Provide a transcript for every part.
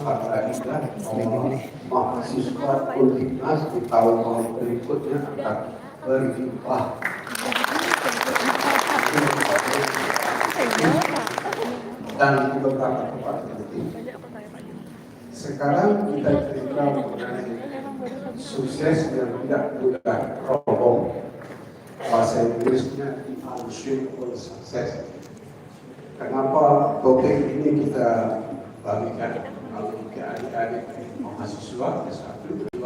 kita mahasiswa Unhas di tahun-tahun berikutnya akan berlimpah. Dan di beberapa tempat nanti. Sekarang kita cerita mengenai sukses yang tidak mudah roboh. Bahasa Inggrisnya unshakeable success. Kenapa topik ini kita bagikan ke adik-adik mahasiswa S1, 2,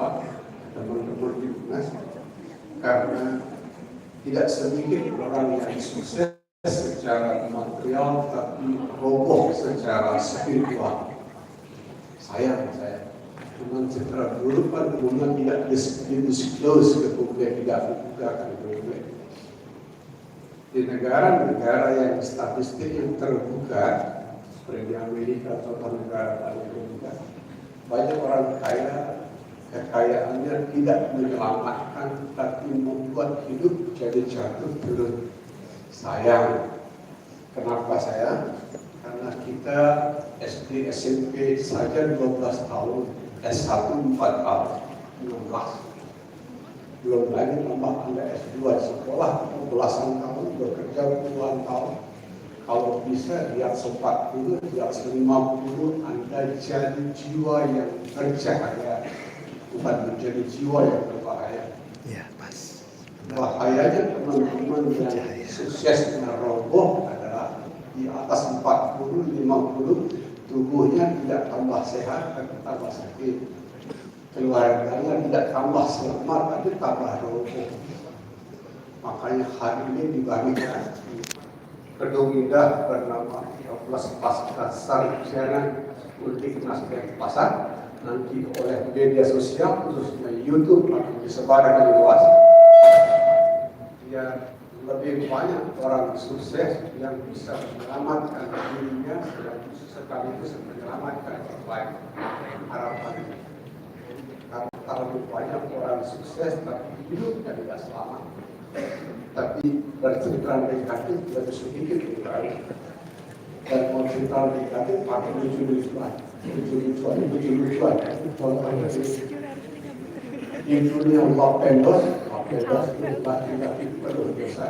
teman-teman di UNAS? Karena tidak sedikit orang yang sukses secara material tapi roboh secara spiritual. Sayang saya, cuma secara buruk kan kemudian tidak disclose ke publik, tidak dibukakan ke publik. Di negara-negara yang statistik yang terbuka seperti di Amerika atau negara Amerika, banyak orang kaya kekayaannya tidak menyelamatkan tapi membuat hidup jadi jatuh turun. Sayang. Kenapa sayang? Karena kita SD, SMP saja 12 tahun, S1 4 tahun, 16. Belum lagi tambah Anda S2 sekolah belasan tahun, bekerja puluhan tahun. Kalau bisa di atas 40, di atas 50, Anda jadi jiwa yang bercahaya, bukan menjadi jiwa yang berbahaya. Ya, pas. Bahayanya teman-teman yang suksesnya roboh adalah di atas 40, 50, tubuhnya tidak tambah sehat, tapi tambah sakit. Keluarganya tidak tambah selamat, tapi tambah roboh. Makanya hari ini dibagikan gedung indah bernama 13 Pasar Sarjana Unhas Pasar, nanti oleh media sosial khususnya YouTube akan disebarkan luas. Ya, lebih banyak orang sukses yang bisa menyelamatkan dirinya sekaligus menyelamatkan orang lain. Harapannya karena terlalu banyak orang sukses tapi hidupnya tidak selamat, tapi bercerita negatif lebih sedikit dikurangi, dan mau cerita negatif pakai lucu-lucuan. Di dunia Lapendos laki-laki perlu dosa.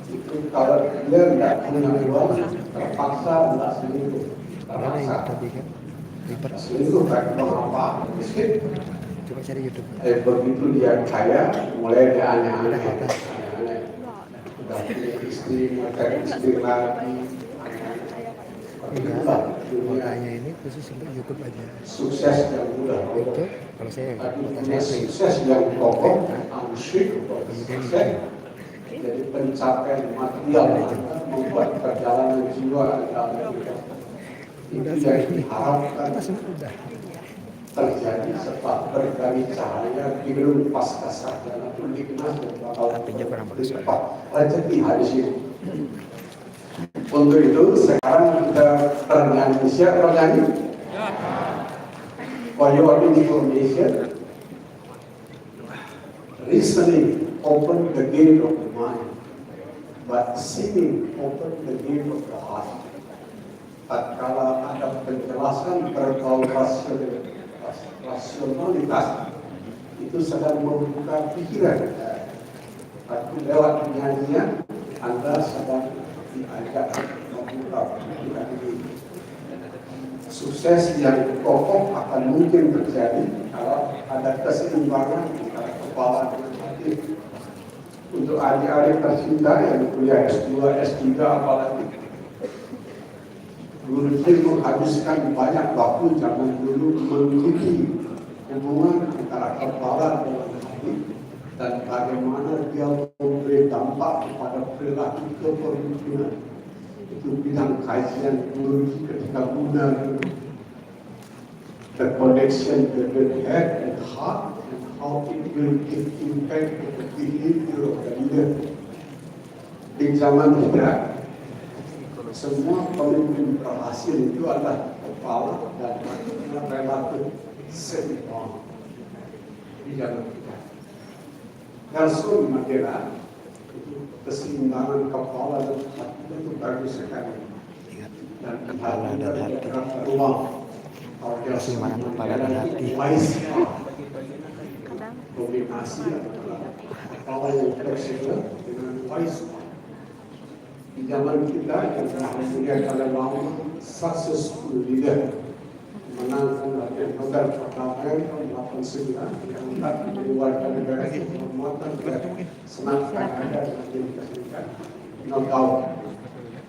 Itu kalau dia tidak punya uang, terpaksa tidak selingkuh. Selingkuh karena apa? Miskin. Coba cari YouTube. Begitu dia kaya, mulai dia aneh-aneh. Sudah punya istri, mencari istri lagi. Makanya ini khusus untuk YouTube aja. Sukses yang mudah. Itu kalau saya sukses yang kokoh, sukses. Jadi pencapaian material membuat perjalanan jiwa dalam hidup. Itu yang diharapkan terjadi setelah berkali cahaya di gedung pasca sarjana Unhas dan bakal berlipat rezeki hadis ini. Untuk itu sekarang kita bernyanyi. Siap bernyanyi? For your information, listening open the gate of the mind, but singing open the gate of the heart. Tatkala ada penjelasan berbau rasionalitas, itu sedang membuka pikiran. Tapi lewat nyanyian, Anda sedang diajak membuka pikiran ini. Sukses yang kokoh akan mungkin terjadi kalau ada keseimbangan antara kepala dan hati. Untuk adik-adik tercinta yang kuliah S2, S3 apalagi, Guru Jin menghabiskan banyak waktu zaman dulu mengikuti hubungan antara kepala dan hati dan bagaimana dia memberi dampak kepada perilaku kepemimpinan. Itu bidang kajian Guru Jin ketika guna the connection between head and heart and how it will give impact to the behavior of the leader. Di zaman kita, semua pemimpin berhasil itu adalah kepala dan hatinya relatif seimbang. Di zaman kita, Nelson Mandela itu keseimbangan kepala dan hatinya itu bagus sekali. Dan hati dan ruang kasih makan kepala dan hati. Dominasi atau fleksibel dengan wise. Di zaman kita yang kemudian kalau mau successful leader menangkan latihan Nobel perdamaian tahun 89 yang hendak mengeluarkan negara itu menguatkan senangkan ada di Amerika Serikat. No doubt,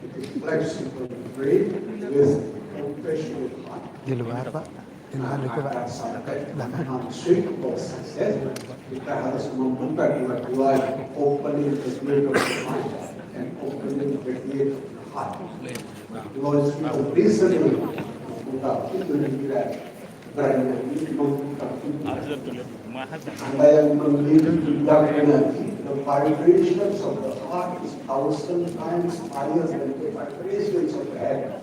it is flexible, brave with professional heart. Di luar Pak, di luar itu Pak. Belakang. Sukses, kita harus membuka dua-dua opening the gate of the mind and opening the gate of the heart. Because the reason membuka itu tidak berani membuka itu. Anda yang memiliki bidangnya, the vibrations of the heart is 1,000 times higher than the vibrations of the head.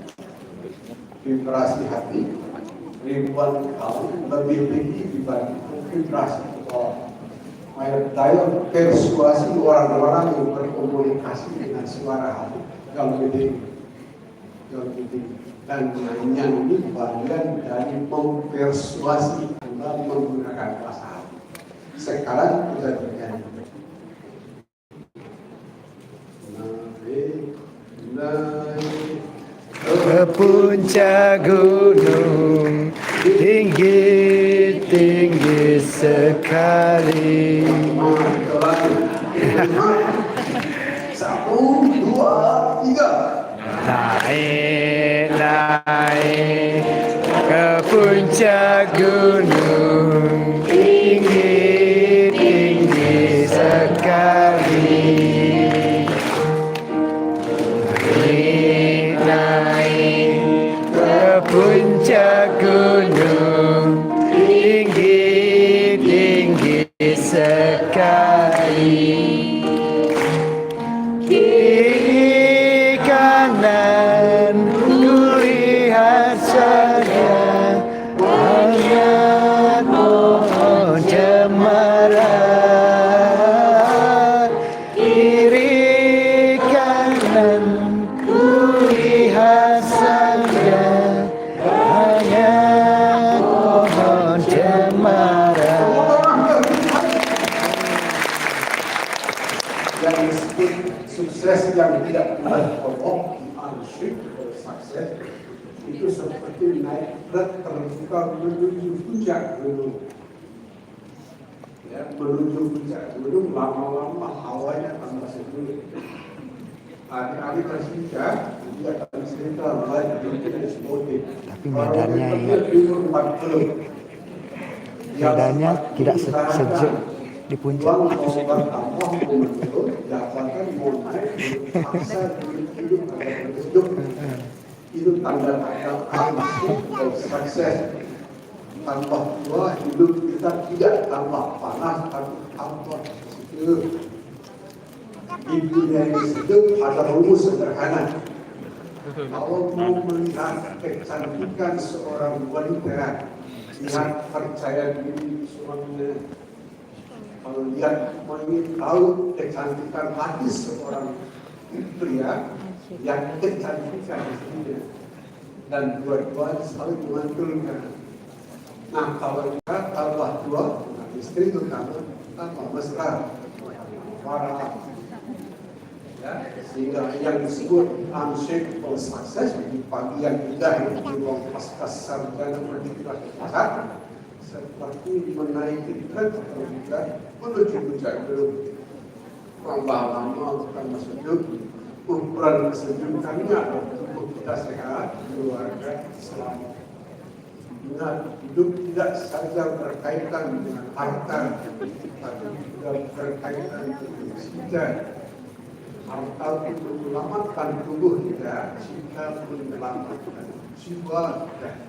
Vibrasi hati ribuan kali lebih tinggi dibanding vibrasi kepala. Daya persuasi orang-orang yang berkomunikasi dengan suara hati yang lebih tinggi. Dan menyanyi bagian dari mempersuasi Anda menggunakan bahasa hati. Sekarang kita bernyanyi. Naik Ke puncak gunung tinggi-tinggi sekali. Satu, dua, tiga. Naik ke puncak gunung tinggi-tinggi sekali. Naik ke puncak gunung tinggi-tinggi sekali. Kiri kanan kulihat saja banyak pohon cemara. Kiri kanan kulihat saja banyak pohon cemara. Yang disebut sukses yang tidak pernah bohong, unshakable success, itu seperti naik truk terbuka menuju puncak gunung. Ya, menuju puncak gunung lama-lama hawanya tambah sulit. Hari-hari tersinca, dia akan cerita mulai dari spotik. Tapi medannya ya, medannya tidak sejuk di puncak. Itu tanda-tanda sukses. Tambah tua, hidup kita tidak tambah panas, tambah sejuk. Di dunia ini sejuk ada rumus sederhana. Kalau mau melihat kecantikan seorang wanita, lihat percaya diri suaminya. Kalau lihat ingin tahu kecantikan hati seorang pria, yang kecantikan istrinya. Dan dua-duanya saling memantulkan. Nah, kalau kita tambah dua, istri itu tambah mesra, marah. Ya, sehingga yang disebut unshakable success di pagi yang indah di ruang pasca sarjana pendidikan pasar seperti menaiki truk terbuka menuju puncak gunung. Lama-lama akan sejuk, ukuran kesejukannya tubuh kita sehat, keluarga selamat. Ingat, hidup tidak saja berkaitan dengan harta, tapi juga berkaitan dengan cinta. Harta itu menyelamatkan tubuh kita, cinta menyelamatkan jiwa kita.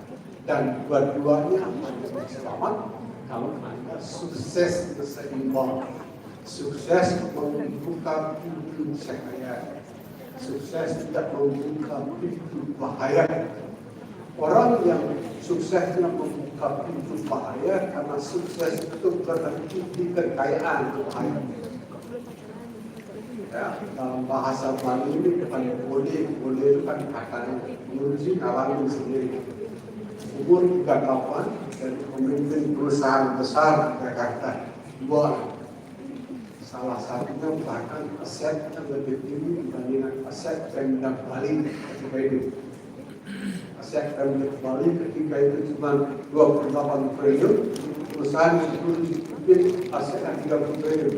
Dan dua-duanya akan selamat kalau Anda sukses berseimbang. Sukses membuka pintu cahaya. Sukses tidak membuka pintu bahaya. Orang yang suksesnya membuka pintu bahaya karena sukses itu berhenti di kekayaan bahaya. Ya, dalam bahasa Bali ini bukan boleh itu kan katanya menguji kalangan sendiri. umur 38 dan pemimpin perusahaan besar di Jakarta. Dua, salah satunya bahkan asetnya lebih tinggi dibandingkan aset Pemda Bali ketika itu. Aset Pemda Bali ketika itu cuma 28 triliun, perusahaan itu dipimpin asetnya 30 triliun.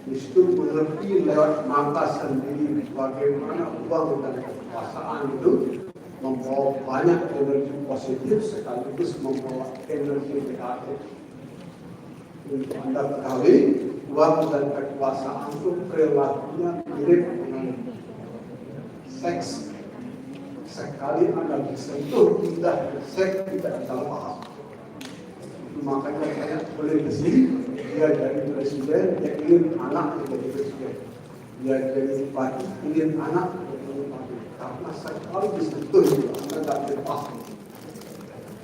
Di situ mengerti lewat mata sendiri bagaimana uang dan kekuasaan itu membawa banyak energi positif sekaligus membawa energi negatif. Untuk Anda ketahui, uang dan kekuasaan itu perilakunya mirip dengan seks. Sekali Anda disentuh tidak seks tidak ada paham. Makanya saya boleh kesini, dia jadi presiden, dia ingin anak jadi presiden. Dia jadi bupati, ingin anak jadi bupati. Karena sekali disentuh itu, Anda tidak terpaham.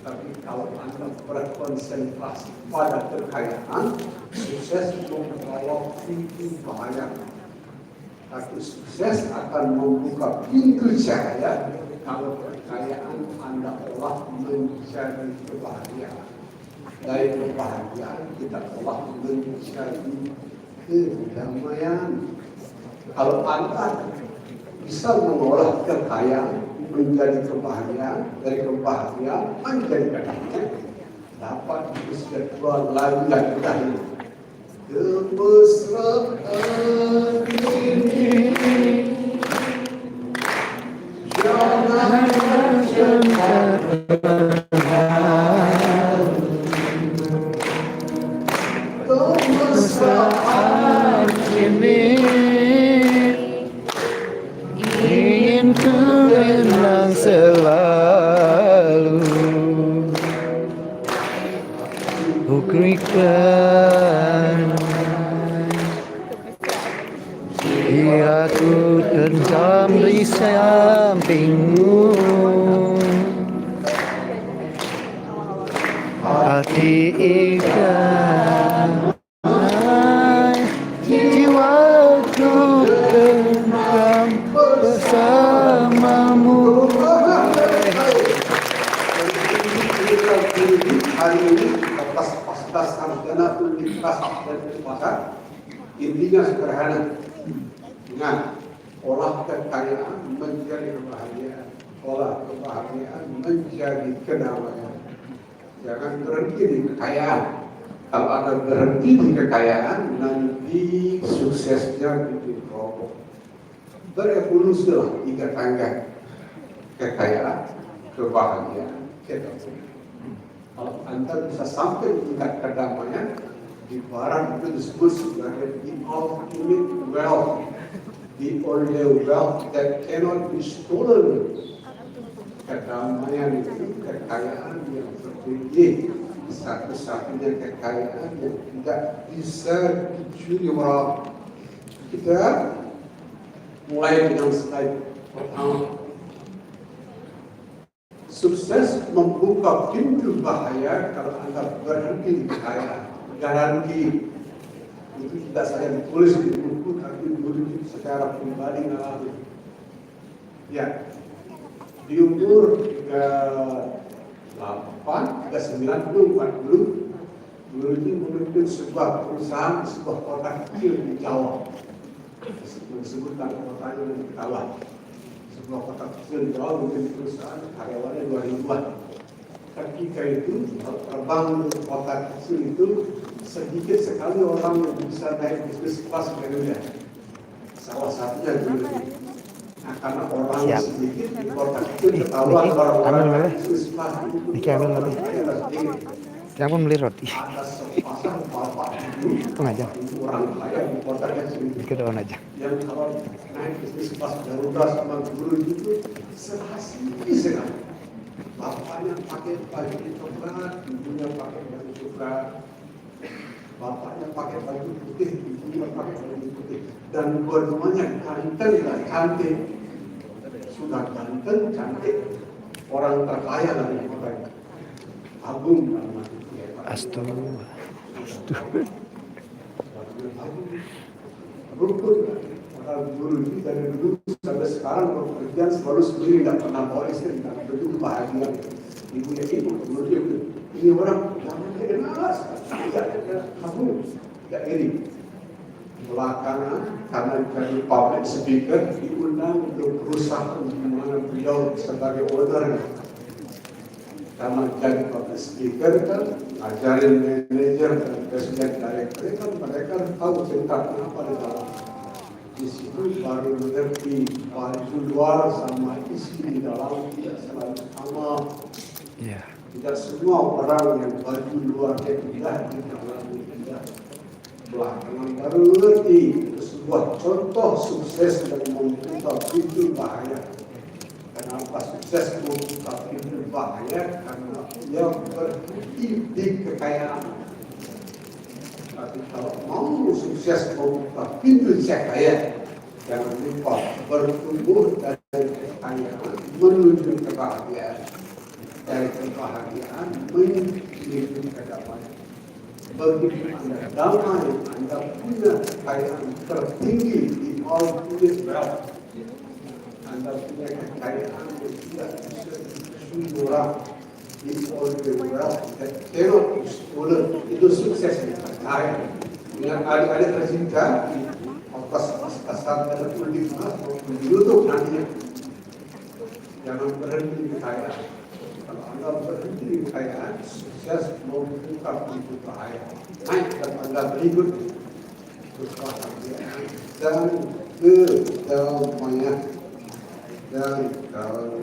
Tapi kalau Anda berkonsentrasi pada kekayaan, sukses membawa pintu bahaya. Tapi sukses akan membuka pintu cahaya kalau kekayaan Anda olah menjadi kebahagiaan. Dari kebahagiaan kita olah menjadi kedamaian. Kalau Anda bisa mengolah kekayaan menjadi kebahagiaan, dari kebahagiaan menjadi kedamaian, dapat disebut lagu yang kita ini. Kemesraan ini jangan Saat ini ingin ku menang selalu, buktikan bila ku tentram di sampingmu, hati ikan jiwaku tentram bersamamu. Hari ini atas sarjana universitas dan kecepatan intinya sederhana, dengan olah kekayaan menjadi kebahagiaan, olah kebahagiaan menjadi kedamaian. Jangan berhenti di kekayaan. Kalau Anda berhenti di kekayaan, nanti suksesnya diroboh. Berevolusilah 3 tangga: kekayaan, kebahagiaan, kedamaian. Kalau Anda bisa sampai di tingkat kedamaian, di barat itu disebut sebagai the ultimate wealth, the only wealth that cannot be stolen. Kedamaian itu kekayaan yang tertinggi, satu-satunya kekayaan yang tidak bisa dicuri orang. Kita mulai dengan slide pertama. Sukses membuka pintu bahaya kalau Anda berhenti di kekayaan. Garanti. Itu tidak saya ditulis di buku, tapi dulu secara pribadi mengalami. Ya, di umur 38, 39, 40, dulu ini memimpin sebuah perusahaan, sebuah kota kecil di Jawa. Disebutkan kotanya di Jawa. Sebuah kota kecil di Jawa memimpin perusahaan, karyawannya 2.000-an. Ketika itu, terbang ke kota kecil itu, sedikit sekali orang yang bisa naik bisnis kelas Garuda. Salah satunya dulu. Nah, karena orang sedikit di kota kecil ketahuan orang-orang bisnis kelas itu. Yang pun beli roti. Ada sepasang bapak itu Tengah aja. orang kaya di kota kecil. Kedoan aja. Yang kalau naik bisnis kelas Garuda sama guru itu serasi sekali. Bapaknya pakai baju coklat, ibunya pakai baju coklat. Bapaknya pakai baju putih, ibunya pakai baju putih. Dan dua-duanya ganteng dan cantik. Sudah ganteng, cantik, orang terkaya lah di kota ini. Agung dalam hati. Astu. Rukun. Orang dulu ini dari dulu sampai sekarang bekerjaan selalu sendiri, tidak pernah bawa istri, tidak begitu bahagia. Ibu yang ini orang jangan kenal, kamu tidak iri. Belakangan karena jadi public speaker diundang untuk perusahaan di mana beliau sebagai owner. Karena jadi public speaker kan ajarin manajer dan presiden direktur kan mereka tahu tentang apa di dalam. Di situ baru mengerti baju luar sama isi di dalam tidak selalu sama. Ya. Tidak semua orang yang baju luarnya indah di dalamnya indah. Belakangan baru mengerti itu sebuah contoh sukses dan membuka pintu bahaya. Kenapa sukses membuka pintu bahaya? Karena dia berhenti di kekayaan. Tapi kalau mau sukses membuka pintu kaya, jangan lupa bertumbuh dari kekayaan menuju kebahagiaan. Dari kebahagiaan menuju kedamaian. Begitu Anda damai, Anda punya kekayaan tertinggi di all unit wealth. Anda punya kekayaan yang tidak bisa disumurah di all the wealth that cannot be stolen. Itu sukses yang terkaya. Dengan adik-adik tercinta di atas ada kulit emas maupun di YouTube nantinya. Jangan berhenti di kekayaan. Kalau Anda berhenti di kekayaan, sukses membuka pintu bahaya. Naik dan Anda berikut kebahagiaan dan kedamaian dan kau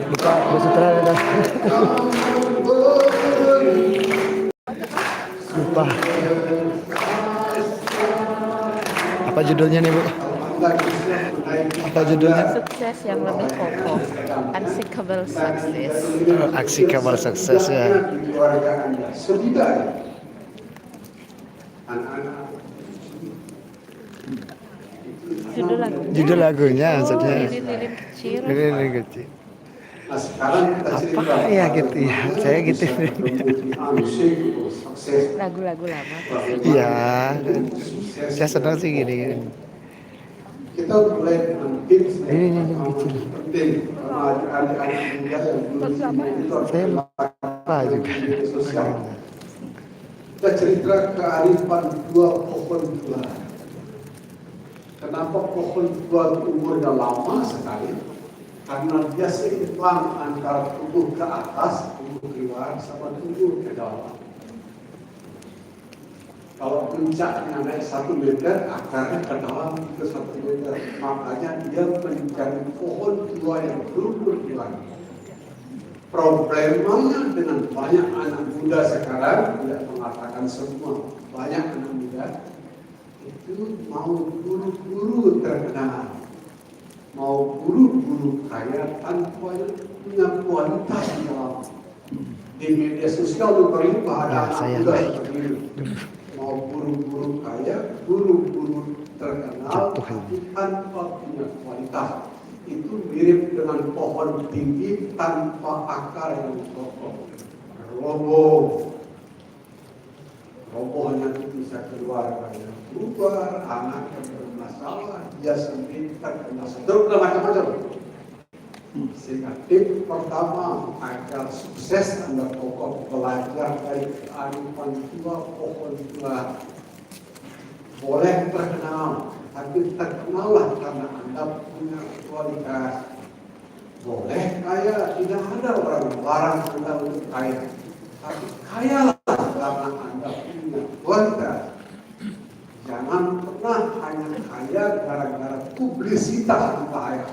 Buka sutradara dah. Lupa. Apa judulnya nih, Bu? Apa judulnya? Sukses yang lebih kokoh, unshakable success. Aksi kabel sukses ya. Judul lagunya. Judul lagunya maksudnya. Lilin kecil. Lilin kecil. Nah, sekarang kita cerita Apa ya gitu ya? Saya gitu. Lagu-lagu lama. Iya. Saya senang sih gini. Kita mulai mungkin Ini kecil. penting karena adik-adik muda yang dulu itu Saya lupa juga. sosial. Kita cerita kearifan dua pohon tua. Kenapa pohon tua umurnya lama sekali? Karena dia seimbang antara tumbuh ke atas, tumbuh keluar, sama tumbuh ke dalam. Kalau puncaknya naik 1 meter, akarnya ke dalam ke 1 meter. Makanya dia menjadi pohon tua yang belum berbuah. Problemnya dengan banyak anak muda sekarang, tidak mengatakan semua, banyak anak muda itu mau buru-buru terkenal, mau buru-buru kaya tanpa punya kualitas di dalam. Di media sosial itu berlimpah ada anak muda seperti itu. Mau buru-buru kaya, buru-buru terkenal, tapi tanpa punya kualitas. Itu mirip dengan pohon tinggi tanpa akar yang kokoh. Roboh. Robohnya itu bisa keluar banyak bubar, anak yang bermasalah, dia sendiri terkena stroke dan macam-macam. Sehingga tip pertama agar sukses Anda kokoh belajar dari kearifan tua pohon tua. Boleh terkenal, tapi terkenallah karena Anda punya kualitas. Boleh kaya, tidak ada orang melarang Anda untuk kaya, tapi kayalah karena Anda punya kualitas. Jangan pernah hanya kaya gara-gara publisitas yang bahaya.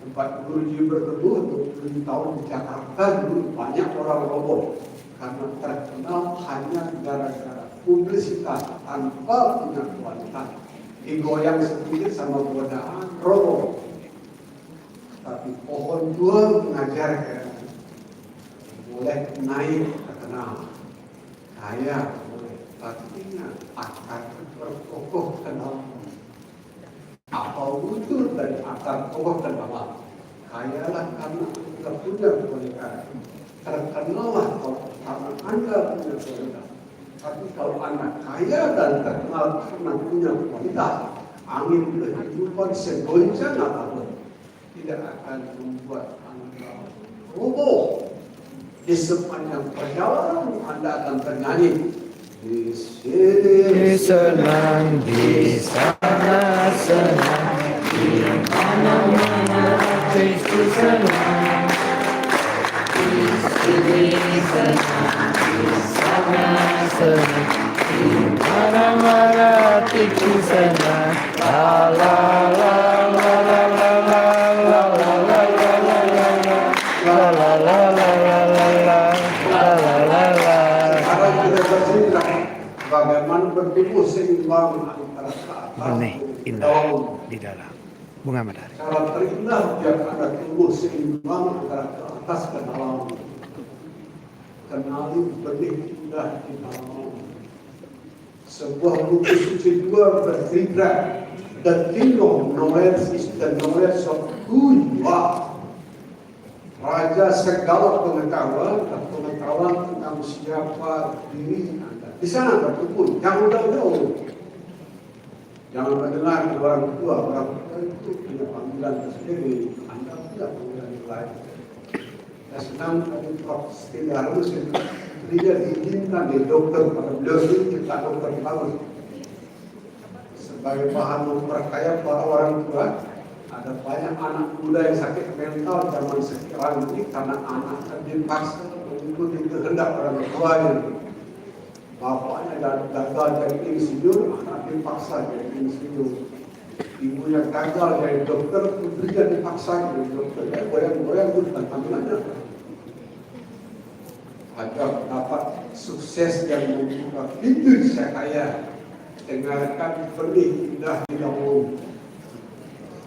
Tempat Guruji berteduh 20 tahun di Jakarta dulu banyak orang roboh karena terkenal hanya gara-gara publisitas tanpa punya kualitas. Digoyang sedikit sama godaan roboh. Tapi pohon tua mengajarkan boleh naik terkenal, kaya boleh, tapi ingat akar berkokoh ke dalam. Apa wujud dari akar kokoh ke dalam? Kayalah karena kita punya kebenaran. Terkenallah karena Anda punya kebenaran. Tapi kalau Anda kaya dan terkenal karena punya kualitas, angin kehidupan segoncang apapun tidak akan membuat Anda roboh. Di sepanjang perjalanan Anda akan bernyanyi. Di sini senang, di sana senang, di mana-mana Kristus senang. Di sini senang, di sana senang, di mana-mana Kristus senang. La la la la la la la la la la la la la la la la. Sekarang kita bercerita bagaimana bertumbuh seimbang antara Benih indah di dalam bunga matahari. cara terindah biar Anda tumbuh seimbang antara ke atas dan bawah. Kenali benih indah di dalam. Sebuah buku suci dua bercerita, the kingdom knowledge is the knowledge of who you are. Raja segala pengetahuan dan pengetahuan tentang siapa diri Anda. Di sana bertumbuh, jangan jauh-jauh. Jangan mendengar orang tua itu punya panggilan tersendiri. Anda punya panggilan yang lain. Saya senang tadi Prof. Stiharus dia diizinkan di dokter pada beliau ini kita dokter bagus. Sebagai bahan memperkaya para orang tua. Ada banyak anak muda yang sakit mental zaman sekarang ini karena anaknya dipaksa mengikuti kehendak orang tuanya. Bapaknya gagal jadi insinyur, anak dipaksa jadi insinyur. Ibunya gagal jadi dokter, putrinya dipaksa jadi dokter. Goyang-goyang itu bukan panggilannya. Agar dapat sukses yang membuka pintu saya dengarkan benih indah di dalam.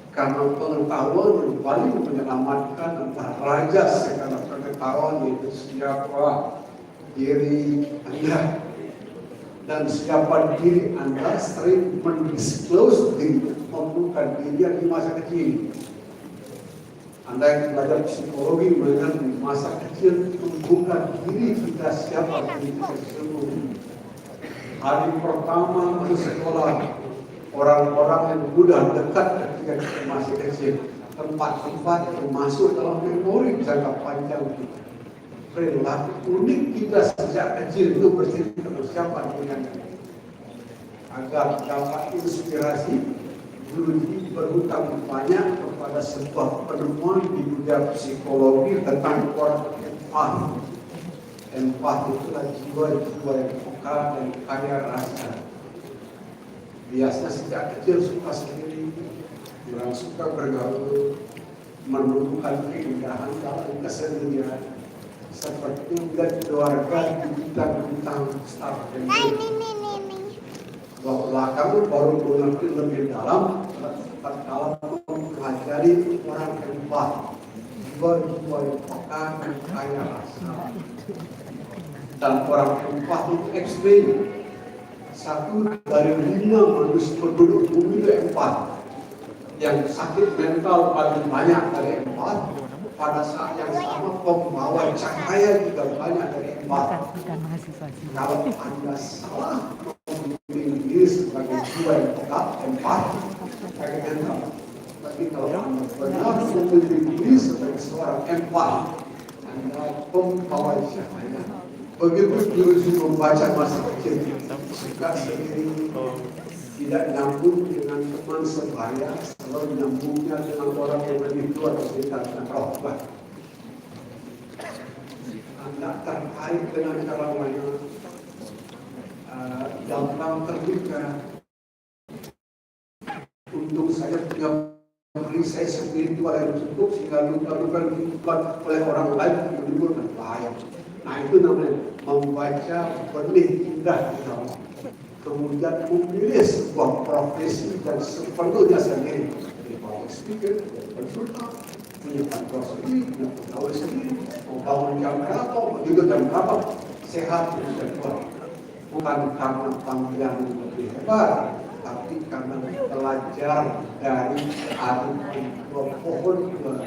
Karena pengetahuan yang paling menyelamatkan antara raja segala pengetahuan yaitu siapa diri Anda dan siapa diri Anda sering mendisclose diri, membuka diri di masa kecil. Anda yang belajar psikologi mengenai di masa kecil membuka diri kita siapa diri kita sesungguhnya. Hari pertama masuk sekolah, orang-orang yang mudah dekat ketika kita masih kecil, tempat-tempat yang masuk dalam memori jangka panjang kita. Perilaku unik kita sejak kecil itu bercerita tentang siapa dengan agar dapat inspirasi. Dulu ini berhutang banyak kepada sebuah penemuan di dunia psikologi tentang orang empat. Empat itulah jiwa-jiwa yang peka dan kaya rasa. Biasanya sejak kecil suka sendiri, orang suka bergaul, menumbuhkan keindahan dalam kesendirian. Seperti melihat keluarga di bintang-bintang star dan belakang baru mengerti lebih dalam dalam mempelajari orang empat, jiwa-jiwa yang peka dan kaya rasa. Dan orang empat itu ekstrim. 1 dari 5 manusia penduduk bumi itu 4. Yang sakit mental paling banyak dari 4. Pada saat yang sama pembawa cahaya juga banyak dari 4. Kalau Anda salah memilih diri sebagai jiwa yang tetap 4, sebagai mental. Tapi kalau Anda benar memilih diri sebagai seorang 4, Anda pembawa cahaya. Begitu dulu membaca masa kecil, suka sendiri, tidak nyambung dengan teman sebaya, selalu nyambungnya dengan orang yang lebih tua atau sekitar rohbah. Anda terkait dengan cara lain, gampang terbuka. Untung saya punya perisai spiritual yang cukup sehingga luka-luka dibuat oleh orang lain menimbulkan bahaya. Nah itu namanya membaca benih indah di dalam. Kemudian memilih sebuah profesi dan sepenuhnya sendiri. Jadi public speaker, konsultan, punya kantor sendiri, punya pegawai sendiri, mau bangun jam berapa, begitu jam berapa, sehat dan kuat. Bukan karena panggilan yang lebih hebat, tapi karena belajar dari aduk dua pohon dua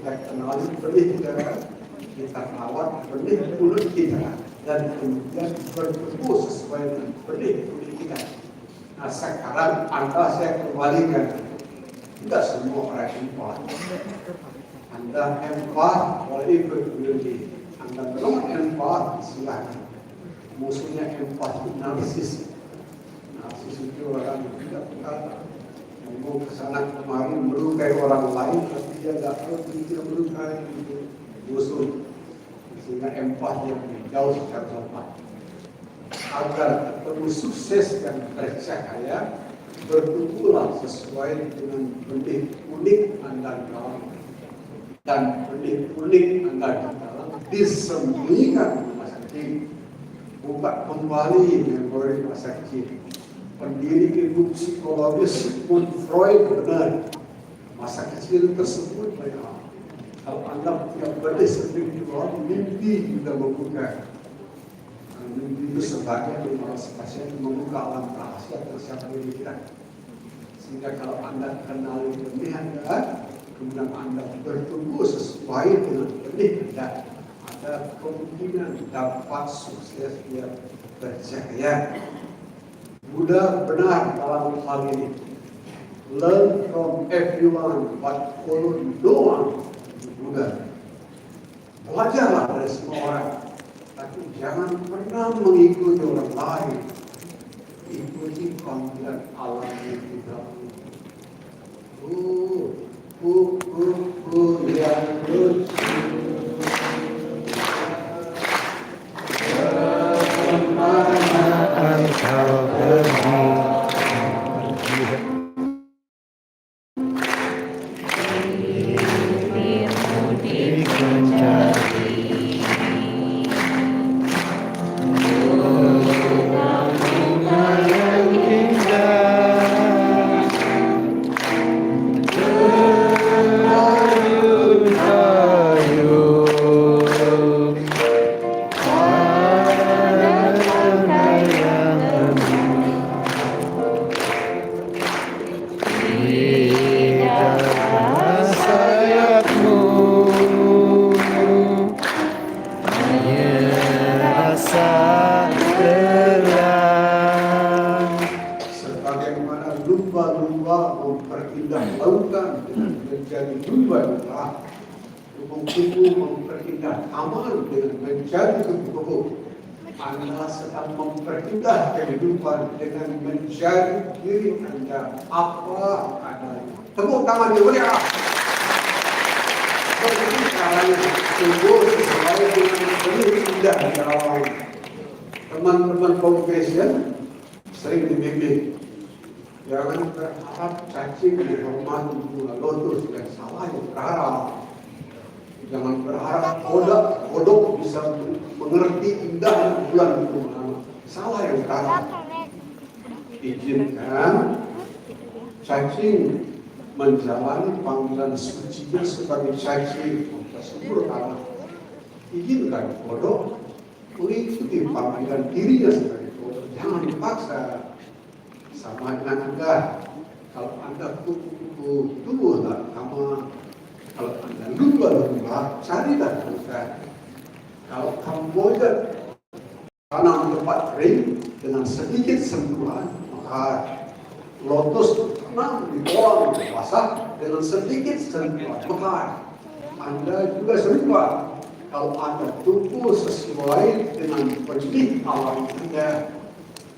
kita kenali benih kita, kita rawat benih mulut kita, dan kemudian bertumbuh sesuai dengan benih mulut kita. Nah sekarang Anda saya kembalikan, tidak semua orang empat. Anda empat boleh berkuliah, Anda belum empat silakan. Musuhnya empat narsis. Narsis itu orang yang tidak berkata. Mau kesana kemari melukai orang lain, tapi dia tidak tahu dia melukai itu musuh. Sehingga empati yang jauh secara tepat. Agar ketemu sukses dan bercahaya, bertumbuhlah sesuai dengan benih unik Anda di dalam, dan benih unik Anda di dalam disembunyikan di masa kecil. Buka kembali memori masa kecil. Pendiri ilmu psikologis Sigmund Freud benar, masa kecil tersebut banyak. Kalau Anda punya benih spiritual, mimpi juga membuka. Mimpi itu sebagai manifestasi membuka alam rahasia tersiap diri kita. Sehingga kalau Anda kenali benih Anda, kemudian Anda bertumbuh sesuai dengan benih Anda, ada kemungkinan dapat sukses yang berjaya. Buddha benar dalam hal ini. Learn from everyone, but follow no one. Buddha. Belajarlah dari semua orang, tapi jangan pernah mengikuti orang lain. Ikuti panggilan Allah yang tidak. Yang lucu. Engkau pergi. Dirimu Dikunjungi. Bunga yang indah terayun-ayun pada yang tidaklah sayapmu merasa lelah. Sebagaimana lumba-lumba memperindah lautan dengan menjadi lumba-lumba, kupu-kupu memperindah taman dengan menjadi kupu-kupu. Anda sedang memperindah kehidupan dengan menjadi diri Anda apa adanya. Tepuk tangan di mulia. Begitu caranya tumbuh sesuai dengan benih indah di dalam. Teman-teman profesion sering dibimbing. Jangan berharap cacing dihormati bunga lotus yang salah yang berharap. Jangan berharap kodok bisa mengerti indah bulan purnama. Salah yang berharap. Izinkan cacing menjalani panggilan sucinya sebagai cacing tersebut karena izinkan kodok mengikuti panggilan dirinya sebagai kodok. Jangan dipaksa. Sama dengan Anda, kalau Anda kupu-kupu tumbuhlah taman. Kalau Anda lumba-lumba, carilah hutan. Kalau Kamboja tanam tempat kering dengan sedikit sentuhan, maka lotus tanam di kolam basah dengan sedikit sentuhan, maka Anda juga serupa. Kalau Anda tumbuh sesuai dengan benih alam Anda,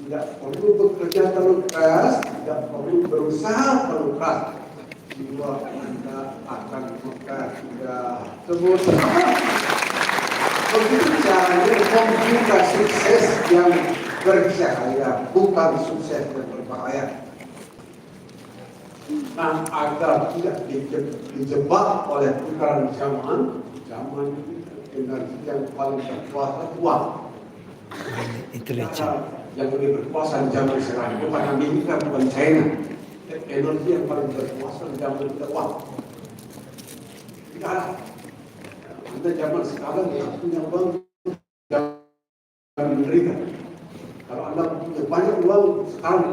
tidak perlu bekerja terlalu keras, tidak perlu berusaha terlalu keras. Jiwa Anda akan mekar sudah sebut. Begitu caranya membuka sukses yang bercahaya, bukan sukses yang berbahaya. Nah, agar tidak dijebak oleh putaran zaman energi yang paling berkuasa uang. Intelijen. Yang lebih berkuasa di zaman sekarang bukan Amerika, bukan China. Energi yang paling berkuasa di zaman kita uang. Tidak ada. Anda zaman sekarang yang punya uang jangan Amerika. Kalau Anda punya banyak uang sekarang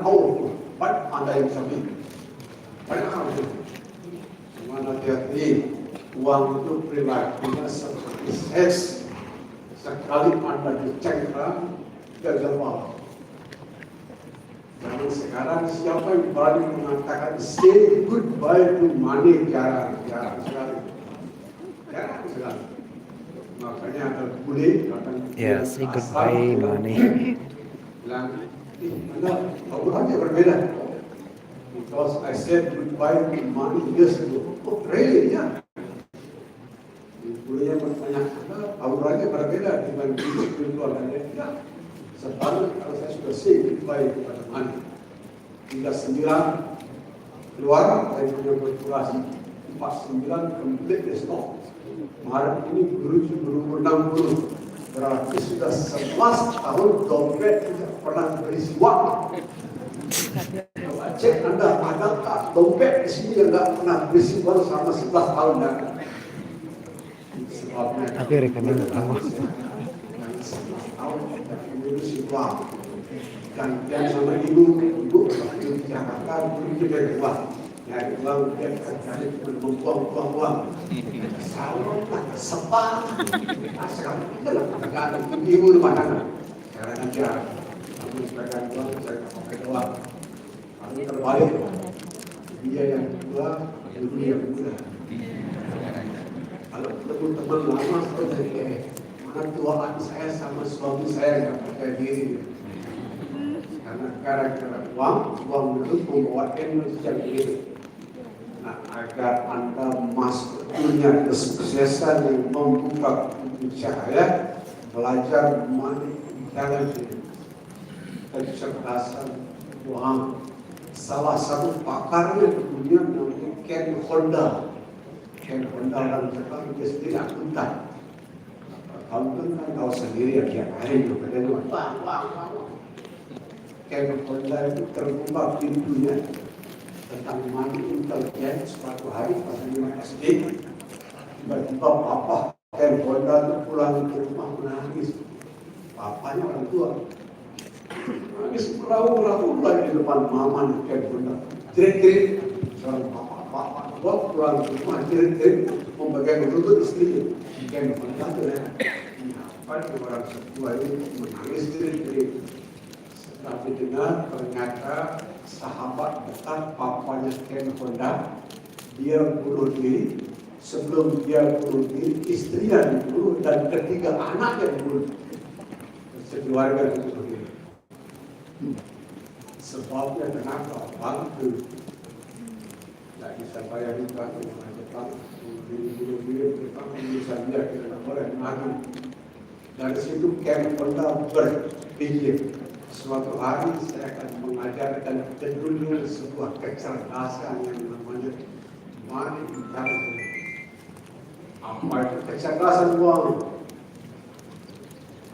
banyak Anda yang bisa beli. Banyak hal itu. Mana hati-hati uang itu perilakunya seperti seks. Sekali Anda dicengkram, gagal. Zaman sekarang siapa yang berani mengatakan say goodbye to money, jarang sekali. Jarang sekali. Makanya ada bule akan Ya, say goodbye money. bilang, Anda aja berbeda. Because I said goodbye to money years ago. Oh, really? Ya. Bulenya bertanya, Anda auranya berbeda dibanding spiritual dan ya. Sekarang kalau saya sudah say goodbye kepada money. 39 keluar dari punya korporasi, 49 completely stop. Maret ini beruji berumur 60, berarti sudah 11 tahun dompet tidak pernah berisi uang. Coba cek Anda, adakah dompet di sini yang tidak pernah berisi uang selama 11 tahun dan sebabnya Tapi rekening utama. 11 tahun tidak berisi uang. Dan sama ibu di Jakarta beruji dari uang. Dari uang dia cari membuang uang. Salon lah, sepa, sekarang itulah pekerjaan ibu rumah tangga. Sekarang aja, kamu pegang uang, saya pakai uang. Kamu terbalik, dia yang kedua, ibu yang muda. Kalau teman-teman lama seperti mana tuaan saya sama suami saya nggak percaya diri. Karena gara-gara uang itu membawa emosi yang ini. Nah, agar Anda masuk dunia kesuksesan yang membuka pintu cahaya, belajar money intelligence, kecerdasan uang. Salah satu pakarnya di dunia namanya Ken Honda. Ken Honda orang Jepang dia sendiri akuntan. Akuntan kan tahu sendiri ya tiap hari juga dia uang. Ken Honda itu terbuka pintunya tentang money intelligence. Suatu hari pas lima SD, tiba-tiba papa Ken Honda itu pulang ke rumah menangis. Papanya orang tua nangis meraung-raung lagi di depan mama Ken Honda. Jerit-jerit, seorang papa gua pulang ke rumah jerit-jerit memegang lutut istrinya. Ken Honda itu ya, apa orang setua ini menangis jerit-jerit. Tapi dengar ternyata sahabat dekat papanya Ken Honda, dia bunuh diri. Sebelum dia bunuh diri, istrinya dibunuh dan ketiga anaknya dibunuh. Sekeluarga dibunuh diri. Sebabnya kenapa? Bangku. Tidak bisa bayar hutang, orang Jepang bunuh diri, Jepang bisa dia tidak boleh mati. Dari situ Ken Honda berpikir, suatu hari saya akan mengajarkan ke dunia sebuah kecerdasan yang namanya money intelligence. Apa itu kecerdasan uang?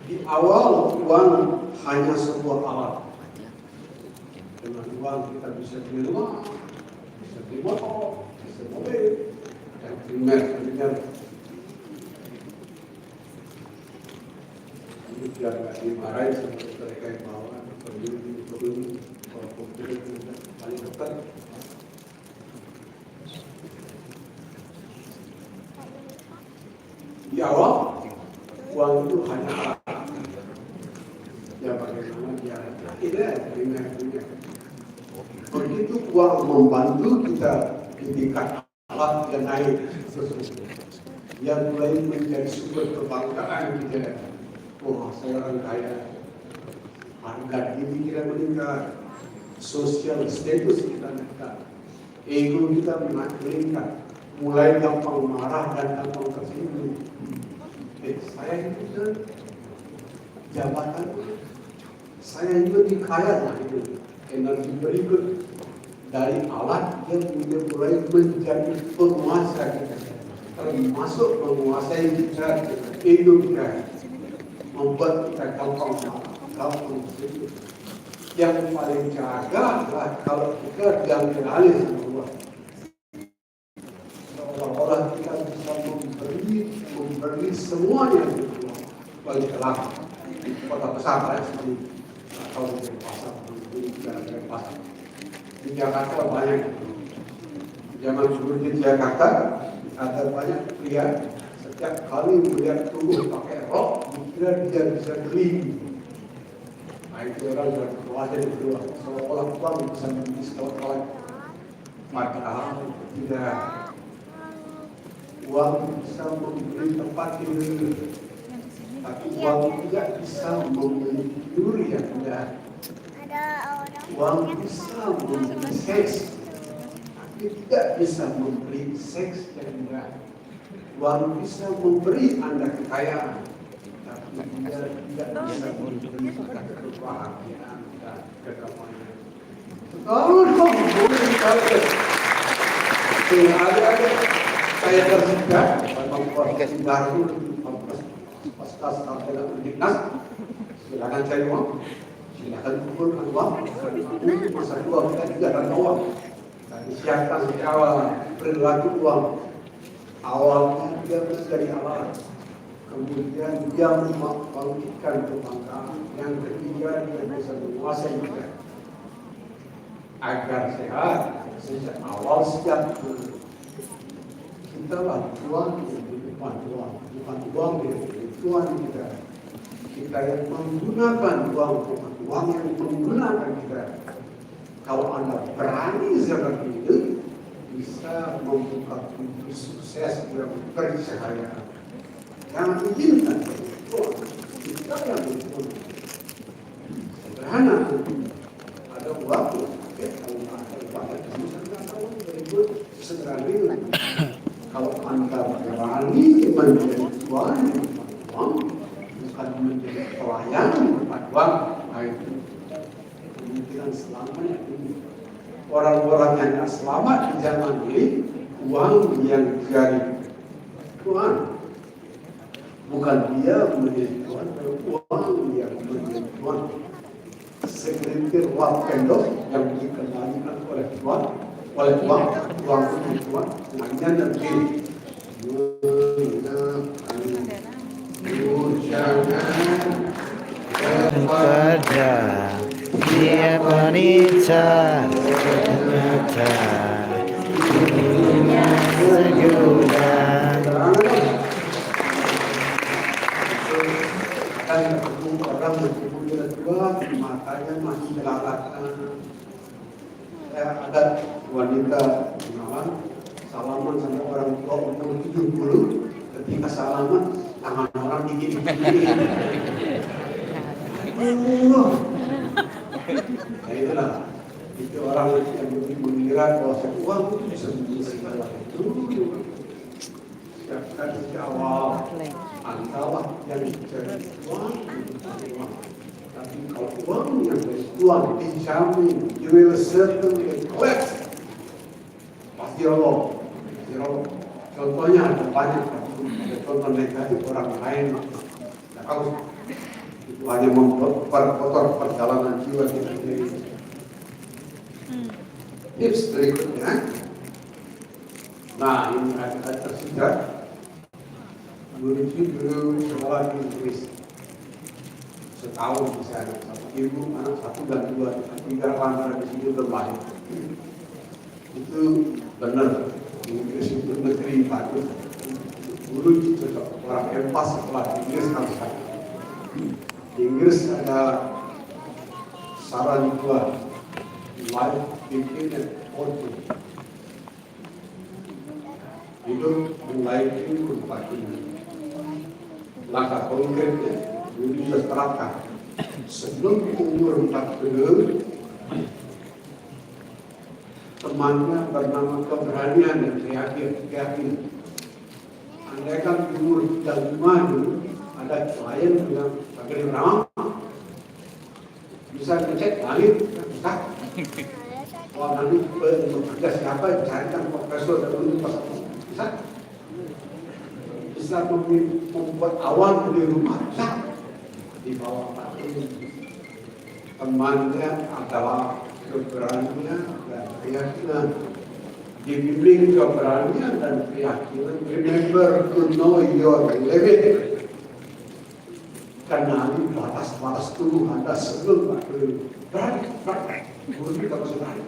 Di awal uang hanya sebuah alat. Dengan uang kita bisa beli rumah, bisa beli motor, bisa mobil, dan primer. Ini biar nggak dimarahin seperti mereka yang bawa pembeli paling dekat. Di awal uang itu hanya alat. Ya bagaimana dia tidak primer. Begitu uang membantu kita didikan alat yang naik, yang mulai menjadi sumber kebanggaan kita. Wah, saya orang kaya. Harga diri kita meningkat, sosial status kita meningkat, ego kita meningkat, mulai gampang marah dan gampang tersinggung. Saya itu kan jabatan, saya itu dikaya lah itu. Energi berikut dari alat yang mulai menjadi penguasa kita, termasuk menguasai kita, ego kita, membuat kita gampang sedikit. Yang paling jaga adalah kalau kita jangan beralih sama Allah. Seolah-olah kita bisa memberi semuanya untuk Allah. Bagi kelak di kota besar seperti atau di pasar. Di Jakarta banyak. Zaman dulu di Jakarta Ada banyak pria setiap kali melihat tubuh pakai rok, dikira dia bisa beli. Nah, itu orang berdoa jadi berdua. Seolah-olah uang bisa membeli segala. Padahal tidak. Uang bisa membeli tempat tidur, tapi uang tidak bisa membeli tidur yang indah. Uang bisa membeli seks, tapi tidak bisa membeli seks yang indah. Uang bisa memberi Anda kekayaan, tapi dia tidak bisa memberi Anda kebahagiaan dan kedamaian. Kalau boleh sekali, ada saya tersedia membuat baru pasca sampai dinas, silakan cari uang, silakan kumpulkan uang, masa dua kita tidak ada uang. Kami siapkan di awal perilaku uang. Awalnya dia dari awal, kemudian dia membangkitkan kebanggaan. Yang ketiga dia bisa menguasai juga. Agar sehat sejak awal sejak kita lah Tuhan di depan Tuhan, bukan Tuhan di Tuhan kita. Kita yang menggunakan uang, bukan uang yang menggunakan kita. Kalau Anda berani seperti itu, bisa membuka pintu sukses yang bercahaya. Jangan izinkan Tuhan, kita yang bertuhan. Sederhana, ada waktu, kalau ada banyak misalnya tahun berikut sederhana itu. Kalau Anda berani menjadi tuan uang, bukan menjadi pelayan uang, nah itu kemungkinan selamanya ini. Orang-orang yang selamat di zaman ini, uang yang jadi tuan, bukan dia menjadi tuan, uang yang menjadi tuan. Segelintir uang pendok yang dikendalikan oleh tuan, oleh uang itu tuan, namanya nanti Kerja dia wanita ternyata punya segudang. Kan orang berkumpul dua matanya masih melalatan. Ada wanita kenalan salaman sama orang tua umur 70, ketika salaman tangan orang digini-gini. Ya itulah, itu orang yang mengira bahwa uang itu bisa membeli segala itu. Siapkan sejak awal, antalah yang jadi uang. Tapi kalau uang yang dari Tuhan dijamin, you will certainly collect. Pasti Allah. Contohnya ada banyak, ada contoh negatif orang lain. Nah, kalau itu hanya memperkotor perjalanan jiwa kita sendiri. Tips berikutnya. Nah, ini ada tersedia. Dulu sekolah di Inggris. Setahun misalnya, satu ibu, anak satu dan dua, tiga orang di situ bermain. Itu benar, Inggris itu negeri bagus. Dulu cocok orang Eropa sekolah di Inggris kan sekali. Di Inggris ada saran dua, life, thinking, and fortune. Hidup mulai itu ini. Langkah konkretnya dulu sudah terapkan. Sebelum umur 40, temannya bernama keberanian dan keyakinan. Andai kan umur 35 dulu ada klien bilang bagaimana bisa ngecek langit, bisa. Kalau nanti bekerja siapa carikan profesor dan universitas, bisa. Bisa membuat awan di rumah, bisa. Di bawah temannya adalah keberanian dan keyakinan. Dibimbing keberanian dan keyakinan. Remember to know your limit. Kenali batas-batas tubuh Anda sebelum berani. Guru kita masih berani.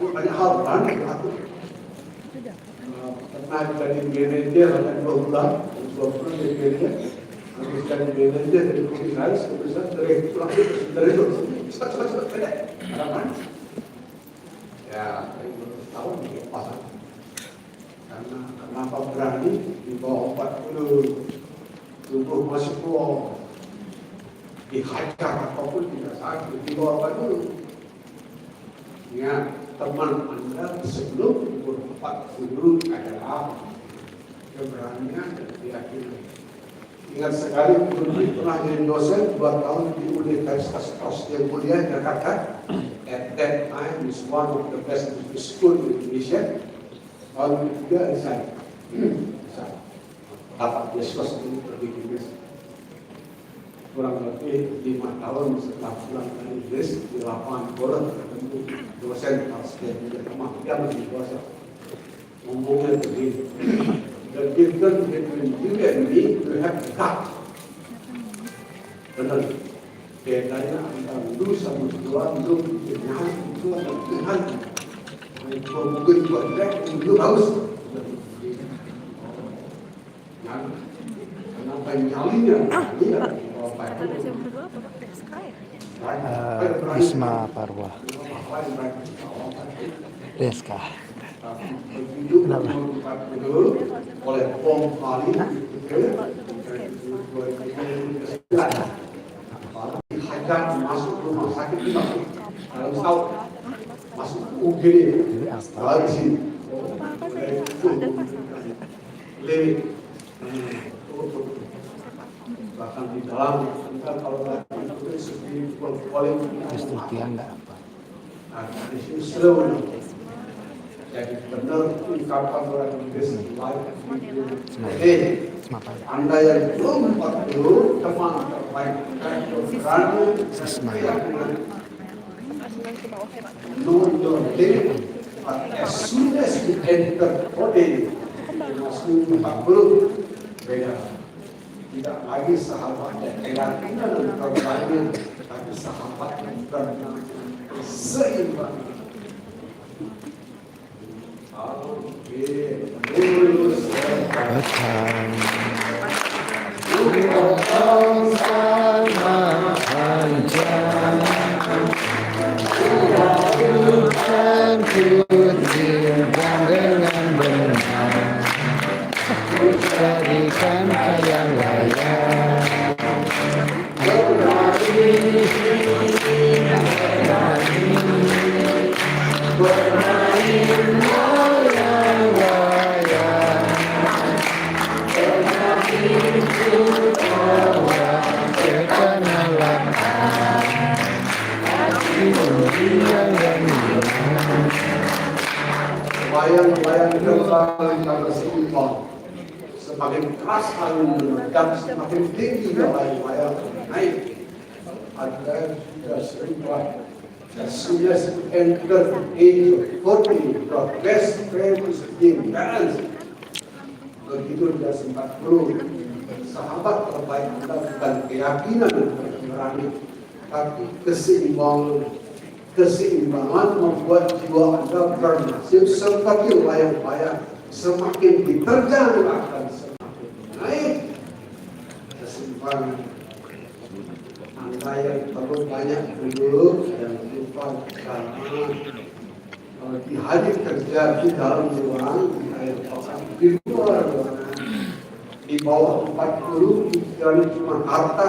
Banyak hal berani berlaku. pernah jadi manajer akan 2 bulan jadi manajer, habis jadi manajer dari komisaris, direktur, harapan ya 15 tahun pasang. Karena kenapa berani di bawah 40 tubuh masih tua, dihajar apapun tidak sakit di bawah 40. Ingat, teman Anda sebelum umur 40 adalah keberanian dan keyakinan. Ingat sekali, Budi pernah jadi dosen 2 tahun di Universitas yang Mulia Jakarta. At that time is one of the best school in Indonesia. Tahun ketiga resign. Dapat beasiswa untuk pergi ke Inggris. Kurang lebih 5 tahun setelah pulang dari Inggris di lapangan bola ketemu dosen sekian di rumah dia masih dosen. Ngomongnya begini. The difference between you and me, you have God. Benar. Bedanya antara lu sama Tuhan, lu Tuhan, Tuhan dan Tuhan. Kalau mungkin buat dia, lu haus. Kenapa nyalinya? Iya. Wisma Parwa. Deska. Kenapa? Oleh Pom Kali dihajar masuk rumah sakit di dalam tahun masuk UGD kalau di sini bahkan di dalam kalau itu seperti paling Justru dia enggak apa. di sini selalu jadi benar ungkapan orang Inggris Anda yang belum 40 teman terbaik berani know your limit, but as soon as you enter body masuk 40 beda. Tidak lagi sahabat yang keyakinan dan keberanian, tapi sahabat yang seimbang. Jadikan yang layak. Bayang-bayang terbang pada seimbang. Semakin keras angin dan semakin tinggi bayang-bayang naik. Ada sudah seimbang. As soon as you enter the age of 40, your best friend is being balanced. Begitu dia 40, sahabat terbaik Anda bukan keyakinan dan keberanian, tapi keseimbangan. Keseimbangan membuat jiwa Anda bernasib seperti layang-layang, semakin diterjang akan semakin naik. Keseimbangan. Anda yang terlalu banyak dulu dan lupa karena kalau di hari kerja di dalam ruangan, di luar ruangan, di bawah 40 pikiran cuma harta,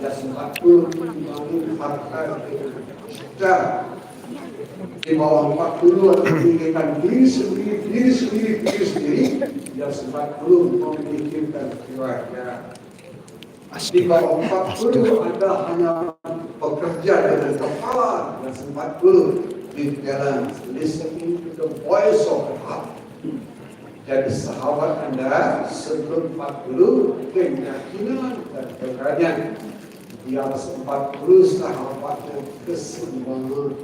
ya 40 dibanding harta secara di bawah 40 ada memikirkan diri sendiri, ya 40 memikirkan keluarga. Di bawah 40 Anda hanya bekerja dengan kepala, dan 40 di jalan listening to the voice of God. Jadi sahabat Anda sebelum 40 keyakinan dan keberanian. Di atas 40 sahabatnya keseimbangan.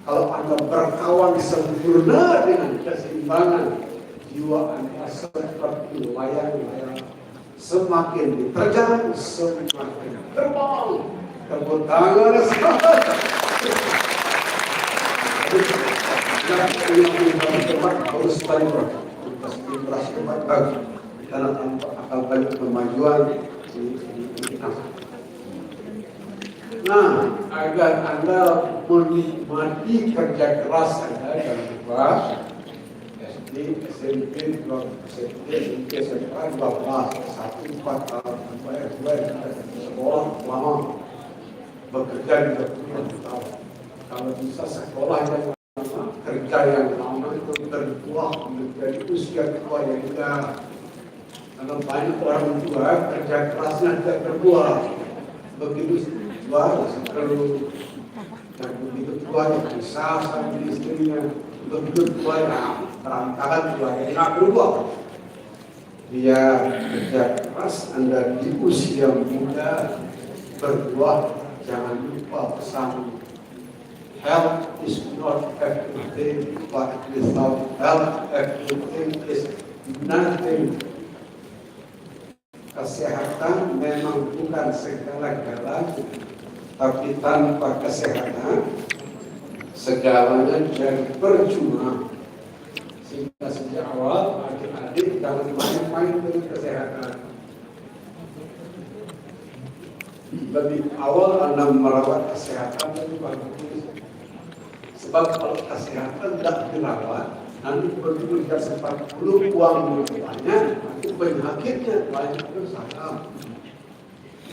Kalau Anda berkawan sempurna dengan keseimbangan, jiwa Anda seperti layang-layang. Semakin diterjang, semakin terbang. Tepuk tangan sahabat. tempat harus banyak infrastruktur tempat bagus karena akan banyak kemajuan di Nah, agar Anda menikmati kerja keras Anda dalam kelas SD, SMP, SMP, SMA, 12, 1, 4 tahun, 2, sekolah lama, bekerja di 20 tahun. Kalau bisa sekolah yang lama, kerja yang lama itu tertua menjadi usia tua yang indah. Karena banyak orang tua kerja kerasnya tidak terbuah. Begitu tua, perlu dan begitu tua yang bisa sama istrinya, begitu tua yang perantakan tua yang tidak berubah. Dia kerja keras, Anda di usia muda berbuah, jangan lupa pesan. Health is not everything, but without health, everything is nothing. Kesehatan memang bukan segala-galanya, tapi tanpa kesehatan segalanya jadi percuma. Sehingga sejak awal adik-adik jangan main-main dengan kesehatan. Lebih awal Anda merawat kesehatan lebih bagus. Sebab kalau kesehatan tidak dirawat, nanti begitu sempat perlu uang banyak, nanti penyakitnya banyak bersama.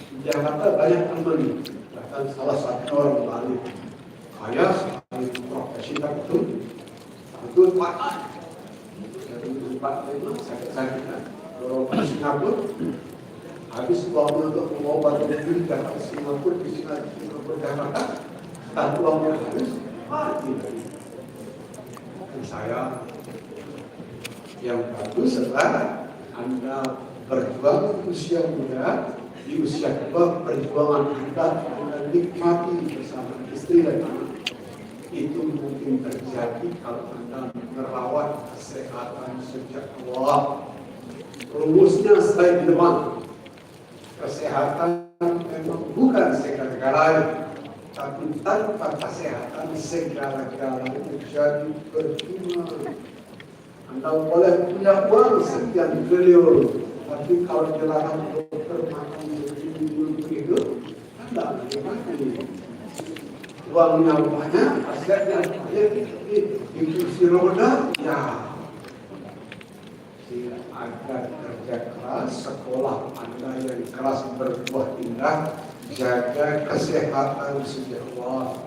Di Jakarta banyak teman, bahkan salah satu orang Bali, kaya sekali profesi betul Pak. Dari tempat itu sakit-sakitan, kalau ke Singapura, habis uang untuk mengobati diri Jakarta Singapura di Singapura Jakarta, dan uangnya habis. Mati. Saya yang bagus setelah Anda berjuang di usia muda, di usia tua perjuangan Anda nikmati bersama istri dan anak. Itu mungkin terjadi kalau Anda merawat kesehatan sejak awal. Rumusnya saya di depan. Kesehatan memang bukan segala-galanya. Tapi tanpa kesehatan segala-galanya jadi percuma. Anda boleh punya uang sekian triliun, tapi kalau dilarang dokter makan begitu, Anda menikmati. Uangnya banyak, asetnya banyak, di kursi roda, ya. Agar kerja keras, sekolah Anda yang keras berbuah indah, jaga kesehatan sejak awal.